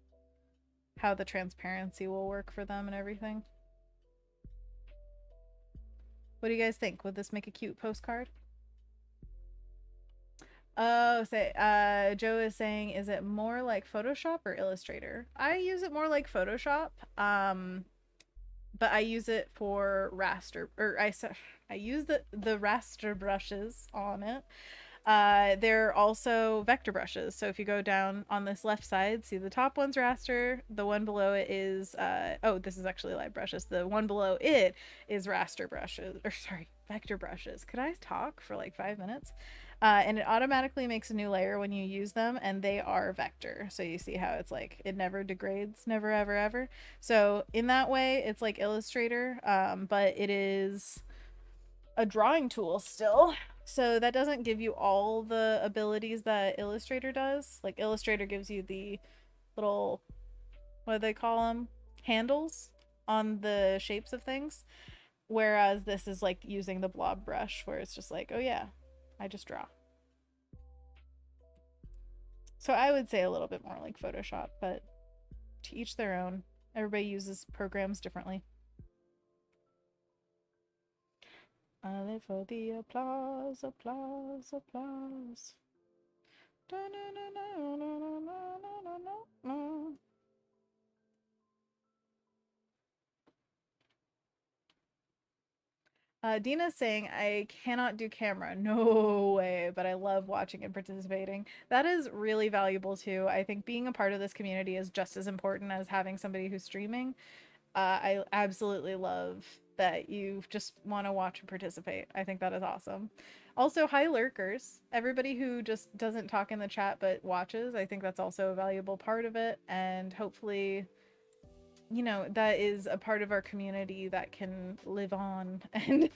how the transparency will work for them and everything. What do you guys think? Would this make a cute postcard? Oh, say, Joe is saying, is it more like Photoshop or Illustrator? I use it more like Photoshop, but I use it for raster, or I use the raster brushes on it. They're also vector brushes. So if you go down on this left side, see the top one's raster. The one below it is, oh, this is actually live brushes. The one below it is raster brushes, or sorry, vector brushes. Could I talk for like 5 minutes? And it automatically makes a new layer when you use them, and they are vector. So you see how it's like, it never degrades, never, ever, ever. So in that way, it's like Illustrator, but it is a drawing tool still. So that doesn't give you all the abilities that Illustrator does. Like Illustrator gives you the little, what do they call them? handles on the shapes of things, whereas this is like using the blob brush where it's just like, oh yeah, I just draw. So I would say a little bit more like Photoshop, but to each their own. Everybody uses programs differently. I live for the applause, applause, applause. Dina's saying, I cannot do camera. No way, but I love watching and participating. That is really valuable too. I think being a part of this community is just as important as having somebody who's streaming. I absolutely love that you just want to watch and participate. I think that is awesome. Also, hi lurkers. Everybody who just doesn't talk in the chat but watches, I think that's also a valuable part of it. And hopefully, you know, that is a part of our community that can live on and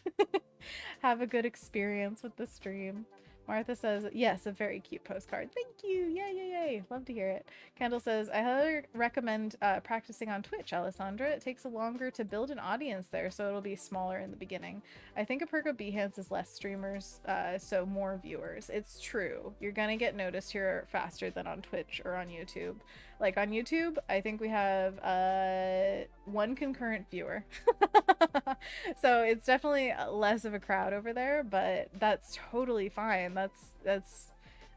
have a good experience with the stream. Martha says, yes, a very cute postcard. Thank you. Yay, yay, yay. Love to hear it. Kendall says, I highly recommend practicing on Twitch, Alessandra. It takes longer to build an audience there, so it'll be smaller in the beginning. I think a perk of Behance is less streamers, so more viewers. It's true. You're going to get noticed here faster than on Twitch or on YouTube. Like on YouTube, I think we have one concurrent viewer. So it's definitely less of a crowd over there, but that's totally fine. That's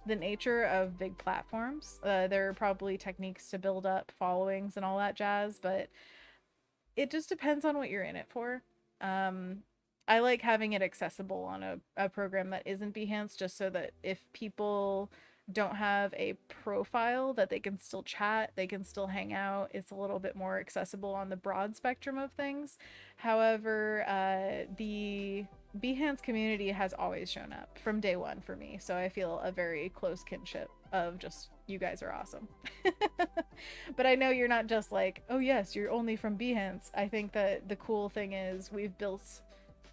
the nature of big platforms. There are probably techniques to build up followings and all that jazz, but it just depends on what you're in it for. I like having it accessible on a program that isn't Behance, just so that if people don't have a profile, that they can still chat, they can still hang out. It's a little bit more accessible on the broad spectrum of things. However, the Behance community has always shown up from day one for me, so I feel a very close kinship of just, you guys are awesome. But I know you're not just like, oh yes, you're only from Behance. I think that the cool thing is we've built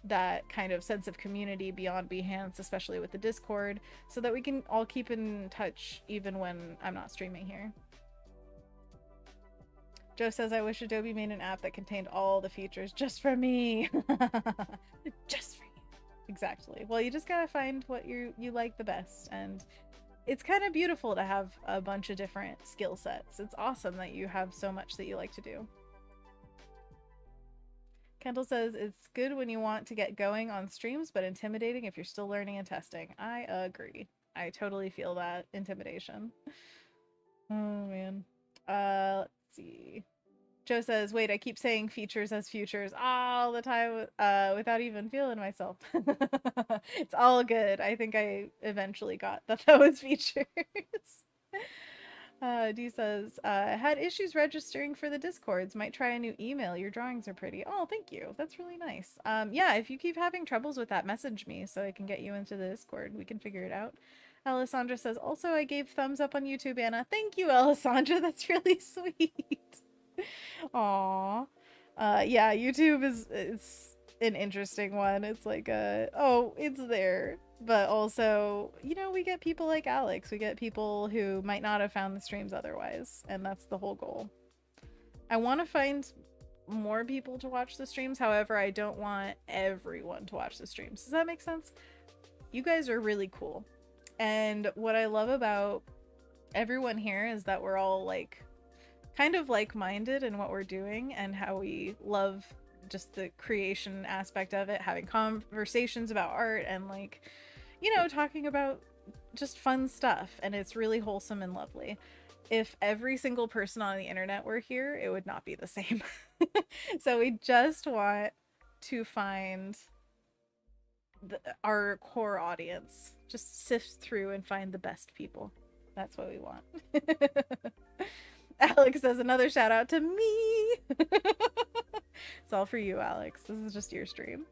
that kind of sense of community beyond Behance, especially with the Discord, so that we can all keep in touch even when I'm not streaming here. Joe says, I wish Adobe made an app that contained all the features just for me. Just for you. Exactly. Well, you just gotta find what you like the best, and it's kind of beautiful to have a bunch of different skill sets. It's awesome that you have so much that you like to do. Kendall says, it's good when you want to get going on streams, but intimidating if you're still learning and testing. I agree. I totally feel that intimidation. Oh, man. Let's see. Joe says, wait, I keep saying features as futures all the time without even feeling myself. It's all good. I think I eventually got that was features. D says, had issues registering for the Discords. Might try a new email. Your drawings are pretty. Oh, thank you. That's really nice. Yeah, if you keep having troubles with that, message me so I can get you into the Discord. We can figure it out. Alessandra says, also, I gave thumbs up on YouTube, Anna. Thank you, Alessandra. That's really sweet. Aww. Yeah, YouTube is an interesting one. It's like, oh, it's there. But also, you know, we get people like Alex. We get people who might not have found the streams otherwise. And that's the whole goal. I want to find more people to watch the streams. However, I don't want everyone to watch the streams. Does that make sense? You guys are really cool. And what I love about everyone here is that we're all like kind of like-minded in what we're doing and how we love just the creation aspect of it, having conversations about art and like, you know, talking about just fun stuff, and it's really wholesome and lovely. If every single person on the internet were here, it would not be the same. So we just want to find our core audience, just sift through and find the best people. That's what we want. Alex says, another shout out to me. It's all for you, Alex. This is just your stream.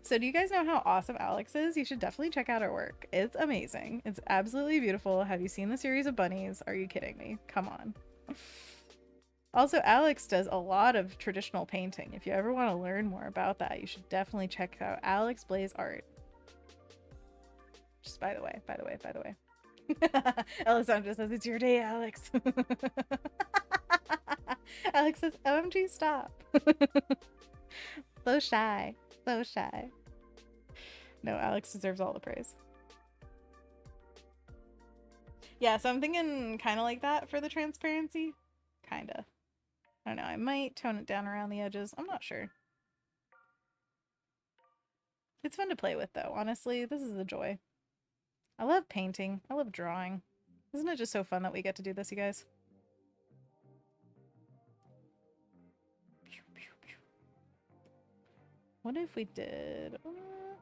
So do you guys know how awesome Alex is? You should definitely check out her work. It's amazing. It's absolutely beautiful. Have you seen the series of bunnies? Are you kidding me? Come on. Also, Alex does a lot of traditional painting. If you ever want to learn more about that, you should definitely check out Alex Blaze Art. Just by the way. Alessandra says, it's your day, Alex. Alex says, OMG, stop. So shy. So shy. No, Alex deserves all the praise. Yeah, so I'm thinking kind of like that for the transparency. Kind of. I don't know. I might tone it down around the edges. I'm not sure. It's fun to play with, though. Honestly, this is a joy. I love painting. I love drawing. Isn't it just so fun that we get to do this, you guys? What if we did...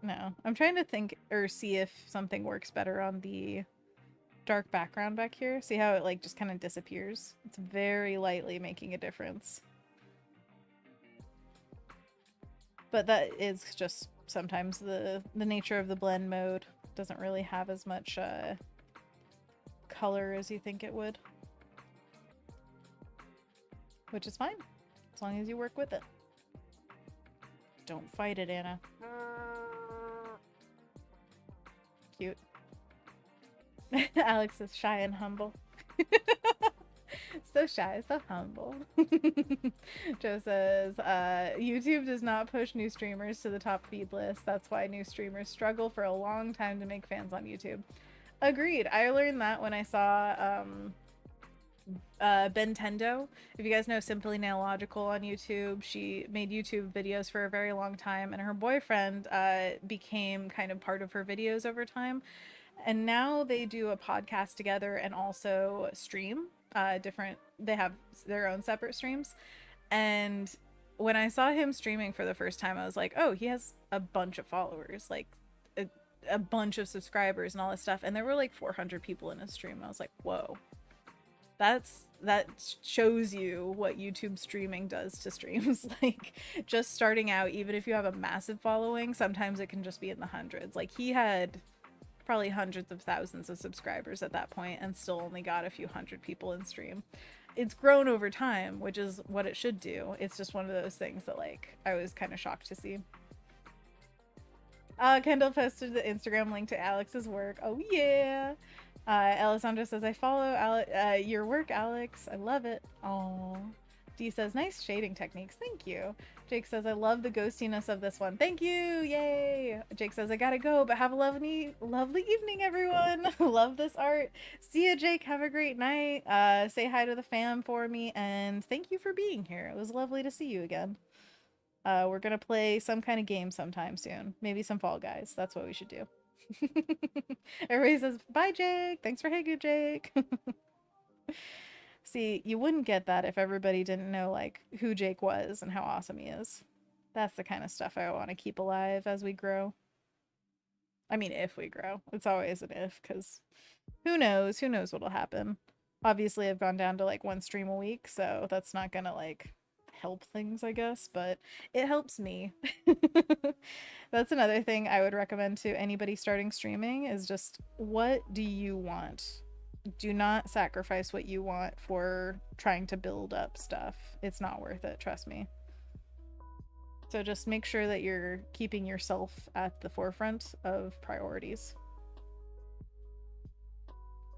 no. I'm trying to think or see if something works better on the dark background back here. See how it like just kind of disappears? It's very lightly making a difference. But that is just sometimes the nature of the blend mode. Doesn't really have as much color as you think it would. Which is fine, as long as you work with it. Don't fight it, Anna. Cute. Alex is shy and humble. So shy, so humble. Joe says, YouTube does not push new streamers to the top feed list. That's why new streamers struggle for a long time to make fans on YouTube. Agreed. I learned that when I saw Bentendo. If you guys know Simply Nailogical on YouTube, she made YouTube videos for a very long time, and her boyfriend became kind of part of her videos over time. And now they do a podcast together and also stream they have their own separate streams. And when I saw him streaming for the first time, I was like, oh, he has a bunch of followers, like a bunch of subscribers and all this stuff. And there were like 400 people in his stream. I was like, whoa. That shows you what YouTube streaming does to streams. Like, just starting out, even if you have a massive following, sometimes it can just be in the hundreds. Like, he had probably hundreds of thousands of subscribers at that point and still only got a few hundred people in stream. It's grown over time, which is what it should do. It's just one of those things that, like, I was kind of shocked to see. Kendall posted the Instagram link to Alex's work. Oh yeah. Alessandra says, I follow your work, Alex. I love it. Aww. Dee says, nice shading techniques. Thank you. Jake says, I love the ghostiness of this one. Thank you. Yay. Jake says, I gotta go, but have a lovely evening, everyone. Love this art. See ya, Jake. Have a great night. Say hi to the fam for me, and thank you for being here. It was lovely to see you again. We're gonna play some kind of game sometime soon. Maybe some Fall Guys. That's what we should do. Everybody says, bye, Jake. Thanks for hanging, Jake. See, you wouldn't get that if everybody didn't know, like, who Jake was and how awesome he is. That's the kind of stuff I want to keep alive as we grow. I mean, if we grow. It's always an if, because who knows? Who knows what'll happen? Obviously, I've gone down to, like, 1 stream a week, so that's not gonna, like, help things, I guess, but it helps me. That's another thing I would recommend to anybody starting streaming is just, what do you want? Do not sacrifice what you want for trying to build up stuff. It's not worth it, trust me. So just make sure that you're keeping yourself at the forefront of priorities.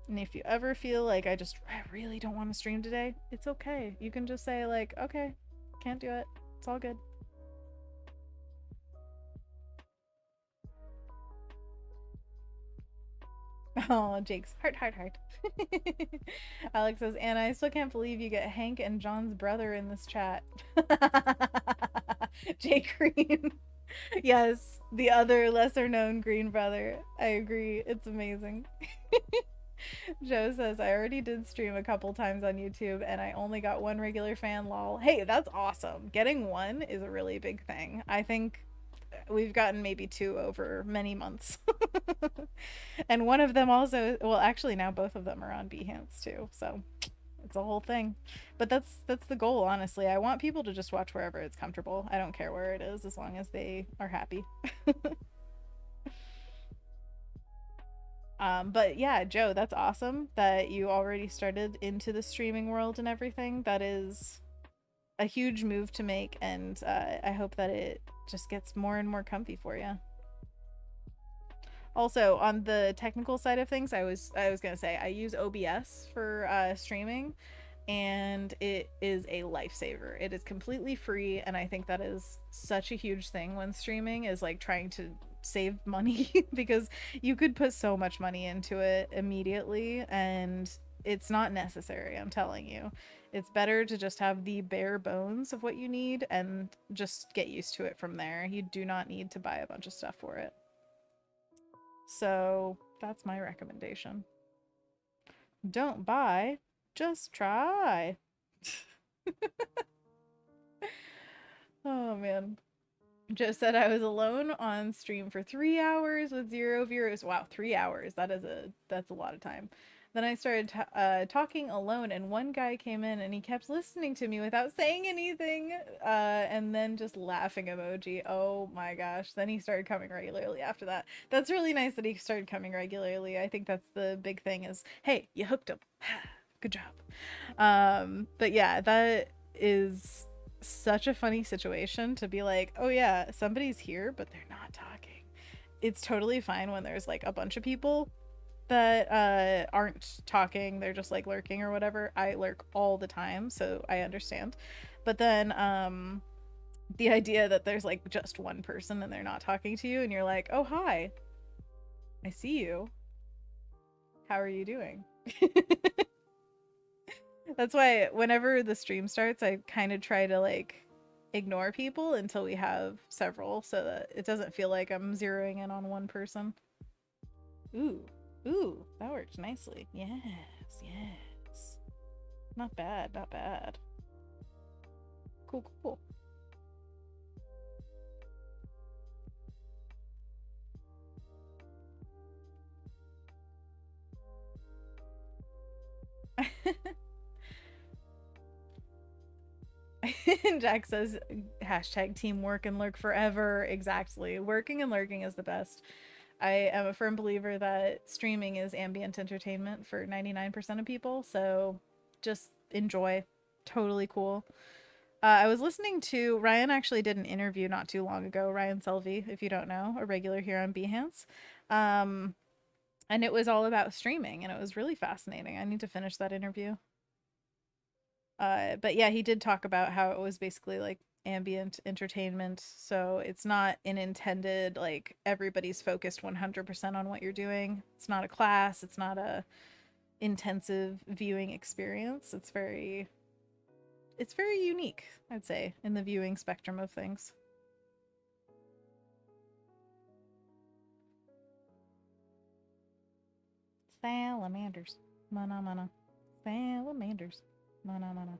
And if you ever feel like I really don't want to stream today, it's okay. You can just say, like, okay, can't do it. It's all good. Oh, Jake's heart. Alex says, Anna, I still can't believe you get Hank and John's brother in this chat. Jake Green. Yes, the other lesser known Green brother. I agree. It's amazing. Joe says, I already did stream a couple times on YouTube and I only got 1 regular fan, lol. Hey, that's awesome. Getting 1 is a really big thing. I think we've gotten maybe 2 over many months. And one of them also, well, actually now both of them are on Behance too, so it's a whole thing. But that's the goal, honestly. I want people to just watch wherever it's comfortable. I don't care where it is as long as they are happy. But yeah, Joe, that's awesome that you already started into the streaming world and everything. That is a huge move to make, and I hope that it just gets more and more comfy for you. Also, on the technical side of things, I was gonna say I use OBS for streaming, and it is a lifesaver. It is completely free, and I think that is such a huge thing when streaming, is like trying to save money because you could put so much money into it immediately and it's not necessary, I'm telling you. It's better to just have the bare bones of what you need and just get used to it from there. You do not need to buy a bunch of stuff for it. So that's my recommendation. Don't buy, just try. Oh man. Joe said I was alone on stream for 3 hours with 0 viewers. Wow, 3 hours. That's a lot of time. Then I started talking alone, and one guy came in and he kept listening to me without saying anything, and then just laughing emoji. Oh my gosh. Then he started coming regularly after that. That's really nice that he started coming regularly. I think that's the big thing is, hey, you hooked him. Good job. But yeah, that is such a funny situation to be like, oh yeah, somebody's here, but they're not talking. It's totally fine when there's like a bunch of people that aren't talking, they're just like lurking or whatever. I lurk all the time, so I understand. But then the idea that there's like just one person and they're not talking to you and you're like, oh hi, I see you, how are you doing? That's why whenever the stream starts, I kind of try to like ignore people until we have several so that it doesn't feel like I'm zeroing in on one person. Ooh, ooh, that worked nicely. Yes, yes. Not bad, not bad. Cool, cool. Jack says hashtag teamwork and lurk forever. Exactly. Working and lurking is the best. I am a firm believer that streaming is ambient entertainment for 99% of people, so just enjoy. Totally cool. I was listening to Ryan actually did an interview not too long ago. Ryan Selvey, if you don't know, a regular here on Behance. And it was all about streaming, and it was really fascinating. I need to finish that interview. But yeah, he did talk about how it was basically like ambient entertainment. So it's not an intended, like everybody's focused 100% on what you're doing. It's not a class. It's not a intensive viewing experience. It's very unique, I'd say, in the viewing spectrum of things. Salamanders. Mana mana. Salamanders. Mana mana.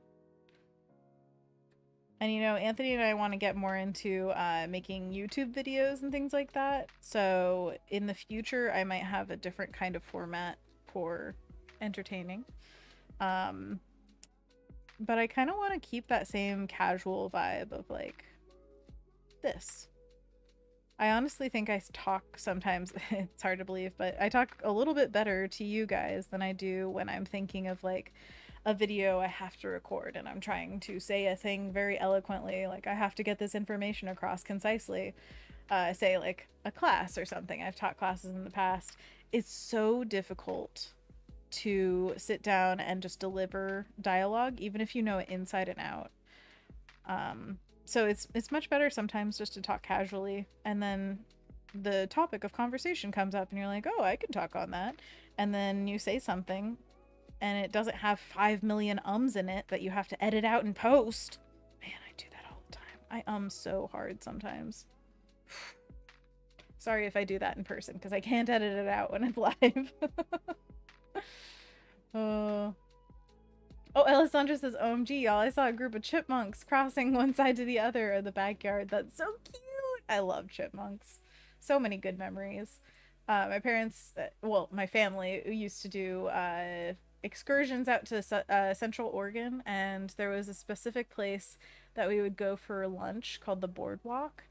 And you know, Anthony and I want to get more into making YouTube videos and things like that. So in the future, I might have a different kind of format for entertaining. But I kind of want to keep that same casual vibe of like this. I honestly think I talk sometimes, it's hard to believe, but I talk a little bit better to you guys than I do when I'm thinking of like a video I have to record and I'm trying to say a thing very eloquently, like I have to get this information across concisely. Say like a class or something. I've taught classes in the past. It's so difficult to sit down and just deliver dialogue, even if you know it inside and out. So it's much better sometimes just to talk casually, and then the topic of conversation comes up and you're like, oh, I can talk on that. And then you say something and it doesn't have 5 million ums in it that you have to edit out and post. Man, I do that all the time. I so hard sometimes. Sorry if I do that in person because I can't edit it out when it's live. Oh, Alessandra says, OMG, y'all, I saw a group of chipmunks crossing one side to the other of the backyard. That's so cute. I love chipmunks. So many good memories. My parents, well, my family used to do excursions out to Central Oregon, and there was a specific place that we would go for lunch called the Boardwalk.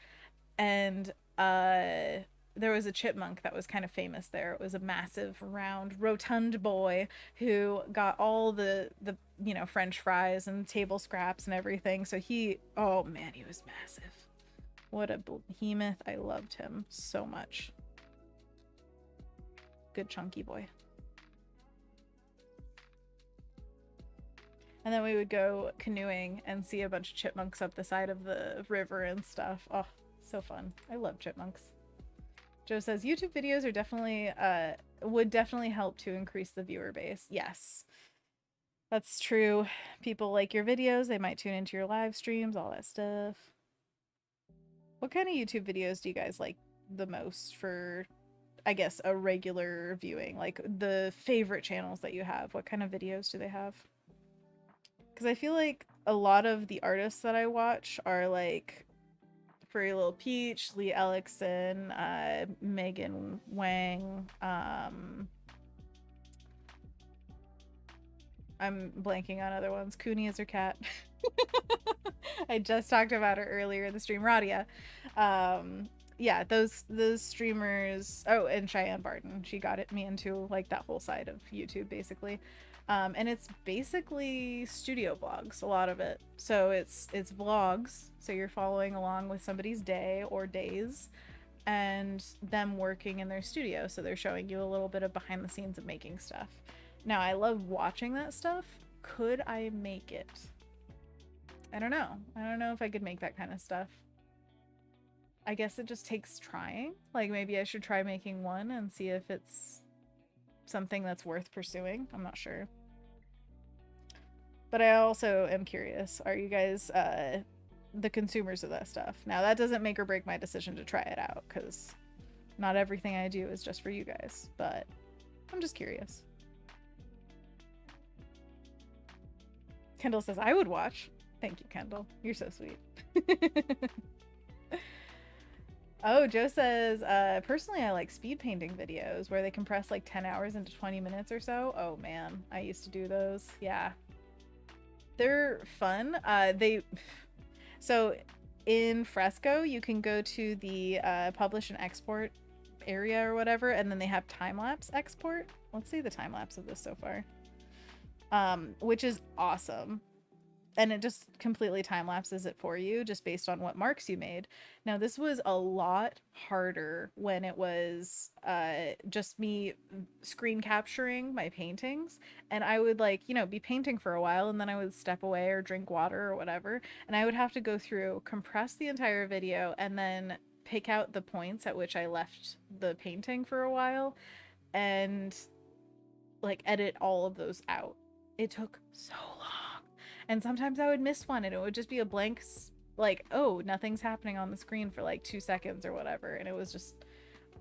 And there was a chipmunk that was kind of famous there. It was a massive, round, rotund boy who got all the you know, French fries and table scraps and everything. So he, oh man, he was massive. What a behemoth. I loved him so much. Good chunky boy. And then we would go canoeing and see a bunch of chipmunks up the side of the river and stuff. Oh, so fun. I love chipmunks. Joe says YouTube videos are definitely would definitely help to increase the viewer base. Yes. That's true. People like your videos, they might tune into your live streams, all that stuff. What kind of YouTube videos do you guys like the most for, I guess, a regular viewing? Like the favorite channels that you have, what kind of videos do they have? Because I feel like a lot of the artists that I watch are like Furry Little Peach, Lee Ellickson, Megan Wang. I'm blanking on other ones. Cooney is her cat. I just talked about her earlier in the stream. Radia. Yeah, those streamers. Oh, and Cheyenne Barton. She got me into like that whole side of YouTube basically. And it's basically studio vlogs, a lot of it. So it's vlogs. So you're following along with somebody's day or days and them working in their studio. So they're showing you a little bit of behind the scenes of making stuff. Now, I love watching that stuff. Could I make it? I don't know. I don't know if I could make that kind of stuff. I guess it just takes trying. Like maybe I should try making one and see if it's something that's worth pursuing. I'm not sure. But I also am curious. Are you guys the consumers of that stuff? Now, that doesn't make or break my decision to try it out because not everything I do is just for you guys. But I'm just curious. Kendall says, I would watch. Thank you, Kendall. You're so sweet. Oh, Joe says, personally, I like speed painting videos where they compress like 10 hours into 20 minutes or so. Oh, man. I used to do those. Yeah. They're fun. So in Fresco, you can go to the publish and export area or whatever, and then they have time-lapse export. Let's see the time-lapse of this so far. Which is awesome. And it just completely time lapses it for you just based on what marks you made. Now, this was a lot harder when it was just me screen capturing my paintings. And I would like, be painting for a while and then I would step away or drink water or whatever. And I would have to go through, compress the entire video, and then pick out the points at which I left the painting for a while and like edit all of those out. It took so long. And sometimes I would miss one and it would just be a blank, like, oh, nothing's happening on the screen for like 2 seconds or whatever. And it was just,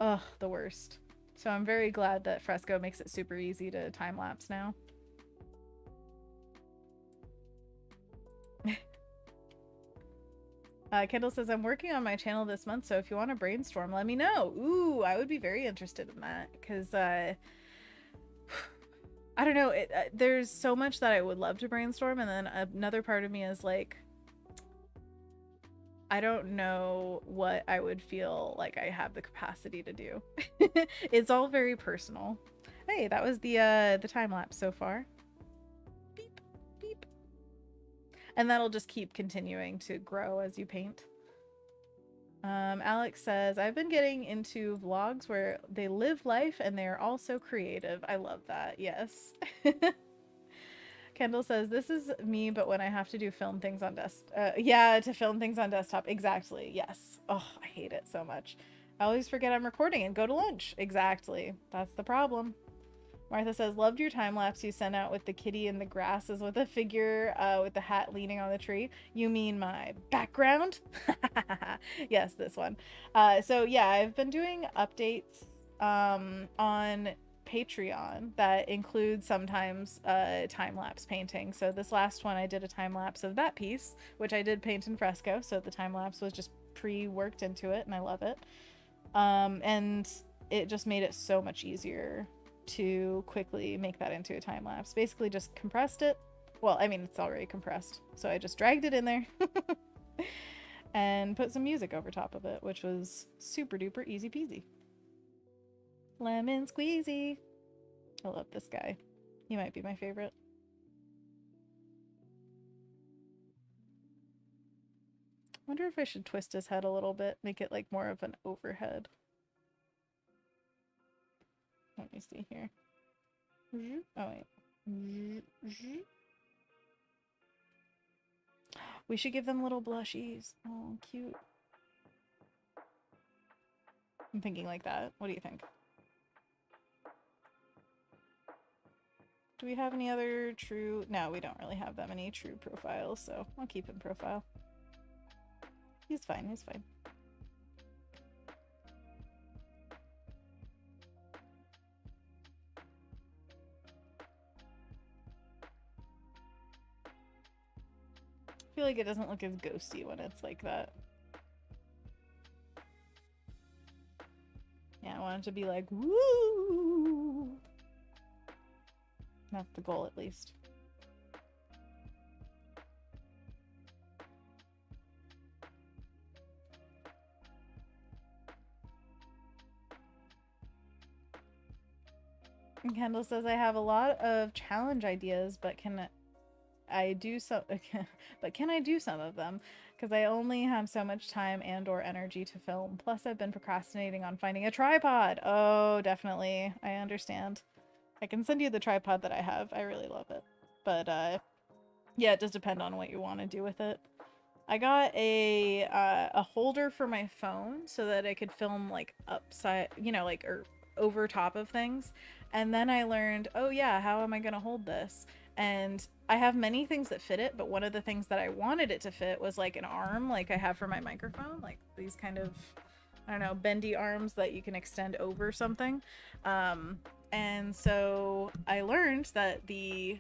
ugh, the worst. So I'm very glad that Fresco makes it super easy to time lapse now. Kendall says, I'm working on my channel this month, so if you want to brainstorm, let me know. Ooh, I would be very interested in that because I don't know. There's so much that I would love to brainstorm, and then another part of me is like, I don't know what I would feel like I have the capacity to do. It's all very personal. Hey, that was the time lapse so far. Beep, beep. And that'll just keep continuing to grow as you paint. Alex says, I've been getting into vlogs where they live life and they're also creative. I love that. Yes. Kendall says, this is me, but when I have to do film things on to film things on desktop. Exactly. Yes. Oh, I hate it so much. I always forget I'm recording and go to lunch. Exactly. That's the problem. Martha says, loved your time lapse you sent out with the kitty in the grasses with a figure with the hat leaning on the tree. You mean my background? Yes, this one. So yeah, I've been doing updates on Patreon that include sometimes time-lapse painting. So this last one I did a time-lapse of that piece, which I did paint in fresco, so the time-lapse was just pre-worked into it and I love it. And it just made it so much easier to quickly make that into a time lapse. Basically just compressed it. Well, I mean, it's already compressed. So I just dragged it in there and put some music over top of it, which was super duper easy peasy. Lemon squeezy. I love this guy. He might be my favorite. Wonder if I should twist his head a little bit, make it like more of an overhead. Let me see here. Oh, wait. We should give them little blushies. Oh, cute. I'm thinking like that. What do you think? Do we have any other true? No, we don't really have that many true profiles, so I'll keep him profile. He's fine, he's fine. I feel like it doesn't look as ghosty when it's like that. Yeah, I want it to be like, woo! That's the goal, at least. And Kendall says, I have a lot of challenge ideas, but can I do some but can I do some of them? Because I only have so much time and or energy to film. Plus I've been procrastinating on finding a tripod. Oh, definitely. I understand. I can send you the tripod that I have. I really love it. But yeah, it does depend on what you want to do with it. I got a holder for my phone so that I could film like upside, you know, like or over top of things. And then I learned, oh yeah, how am I going to hold this? And I have many things that fit it, but one of the things that I wanted it to fit was like an arm like I have for my microphone, like these kind of, I don't know, bendy arms that you can extend over something. And so I learned that the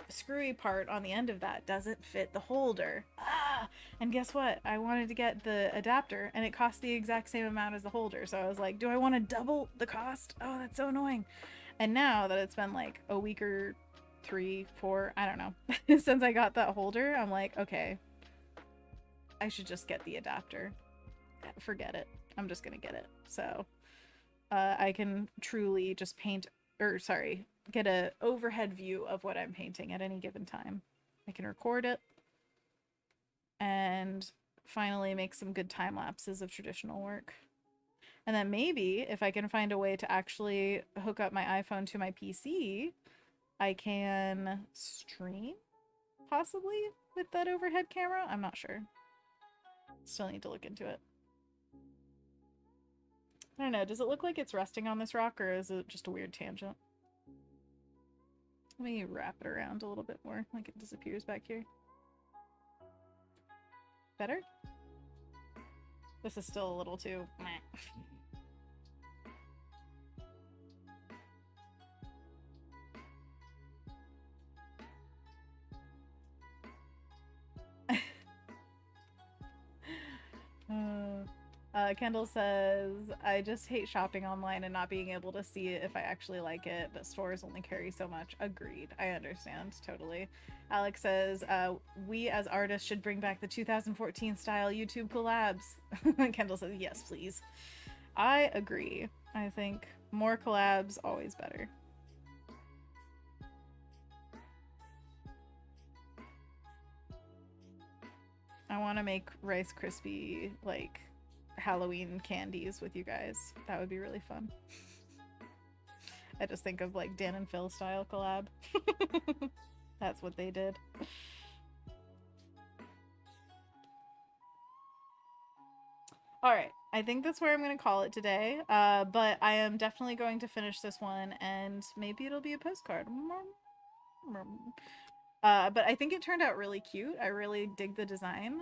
screwy part on the end of that doesn't fit the holder. And guess what? I wanted to get the adapter and it cost the exact same amount as the holder. So I was like, do I want to double the cost? Oh, that's so annoying. And now that it's been like a week or 3, 4, I don't know, since I got that holder, I'm like, okay, I should just get the adapter. Forget it. I'm just gonna get it. So I can truly just paint, or sorry, get a overhead view of what I'm painting at any given time. I can record it and finally make some good time lapses of traditional work. And then maybe if I can find a way to actually hook up my iPhone to my PC, I can stream possibly with that overhead camera. I'm not sure. Still need to look into it. I don't know. Does it look like it's resting on this rock or is it just a weird tangent? Let me wrap it around a little bit more, like it disappears back here. Better? This is still a little too meh. Kendall says, I just hate shopping online and not being able to see it if I actually like it, but stores only carry so much. Agreed. I understand. Totally. Alex says, we as artists should bring back the 2014 style YouTube collabs. Kendall says, yes, please. I agree. I think more collabs, always better. I want to make Rice Krispie, like, Halloween candies with you guys. That would be really fun. I just think of, like, Dan and Phil style collab. That's what they did. Alright, I think that's where I'm going to call it today. But I am definitely going to finish this one, and maybe it'll be a postcard. But I think it turned out really cute. I really dig the design.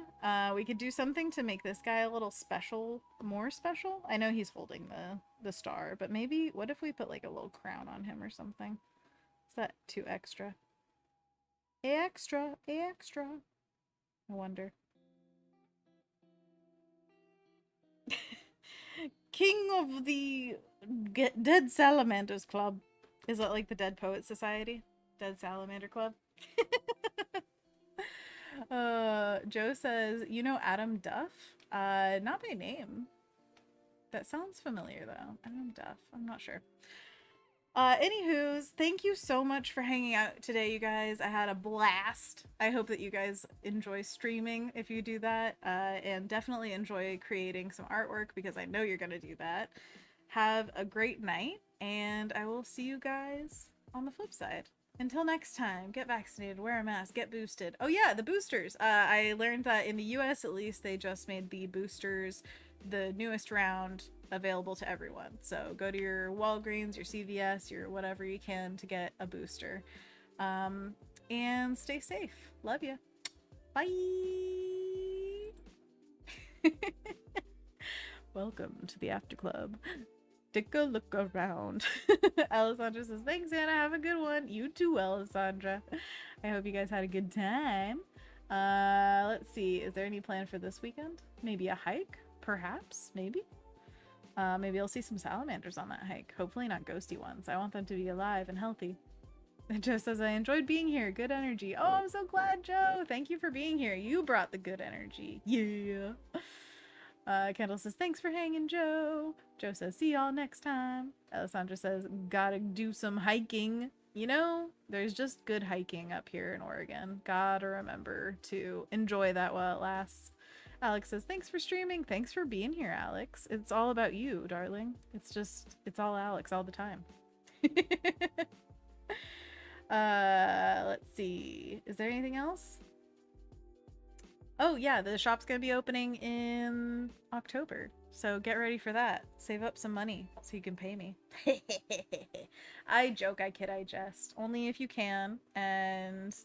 We could do something to make this guy a little special, more special. I know he's holding the star, but maybe, what if we put like a little crown on him or something? Is that too extra? Extra, extra. I wonder. King of the Dead Salamanders Club. Is that like the Dead Poets Society? Dead Salamander Club? Joe says, you know Adam Duff? Not by name. That sounds familiar though. Adam Duff. I'm not sure. Anywho's, thank you so much for hanging out today, you guys. I had a blast. I hope that you guys enjoy streaming if you do that, and definitely enjoy creating some artwork because I know you're gonna do that. Have a great night, and I will see you guys on the flip side. Until next time, get vaccinated, wear a mask, get boosted. Oh yeah, the boosters. I learned that in the US at least, they just made the boosters, the newest round, available to everyone. So go to your Walgreens, your CVS, your whatever you can to get a booster. And stay safe. Love you. Bye. Welcome to the After Club. Take a look around. Alessandra says, thanks, Anna. Have a good one. You too, Alessandra. I hope you guys had a good time. Let's see. Is there any plan for this weekend? Maybe a hike? Perhaps? Maybe? Maybe I'll see some salamanders on that hike. Hopefully not ghosty ones. I want them to be alive and healthy. Joe says, I enjoyed being here. Good energy. Oh, I'm so glad, Joe. Thank you for being here. You brought the good energy. Yeah. Kendall says, thanks for hanging, Joe. Joe says, see y'all next time. Alessandra says, gotta do some hiking. You know, there's just good hiking up here in Oregon. Gotta remember to enjoy that while it lasts. Alex says, thanks for streaming. Thanks for being here, Alex. It's all about you, darling. It's all Alex all the time. Let's see. Is there anything else? Oh yeah, the shop's gonna be opening in October, so get ready for that. Save up some money so you can pay me. I joke, I kid, I jest. Only if you can, and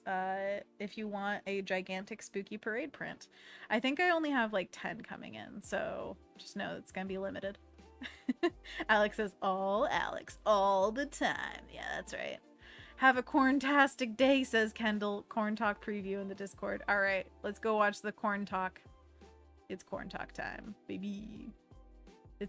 if you want a gigantic spooky parade print. I think I only have like 10 coming in, so just know it's gonna be limited. Alex says, all Alex, all the time. Yeah, that's right. Have a corn-tastic day, says Kendall. Corn Talk preview in the Discord. All right, let's go watch the Corn Talk. It's Corn Talk time, baby.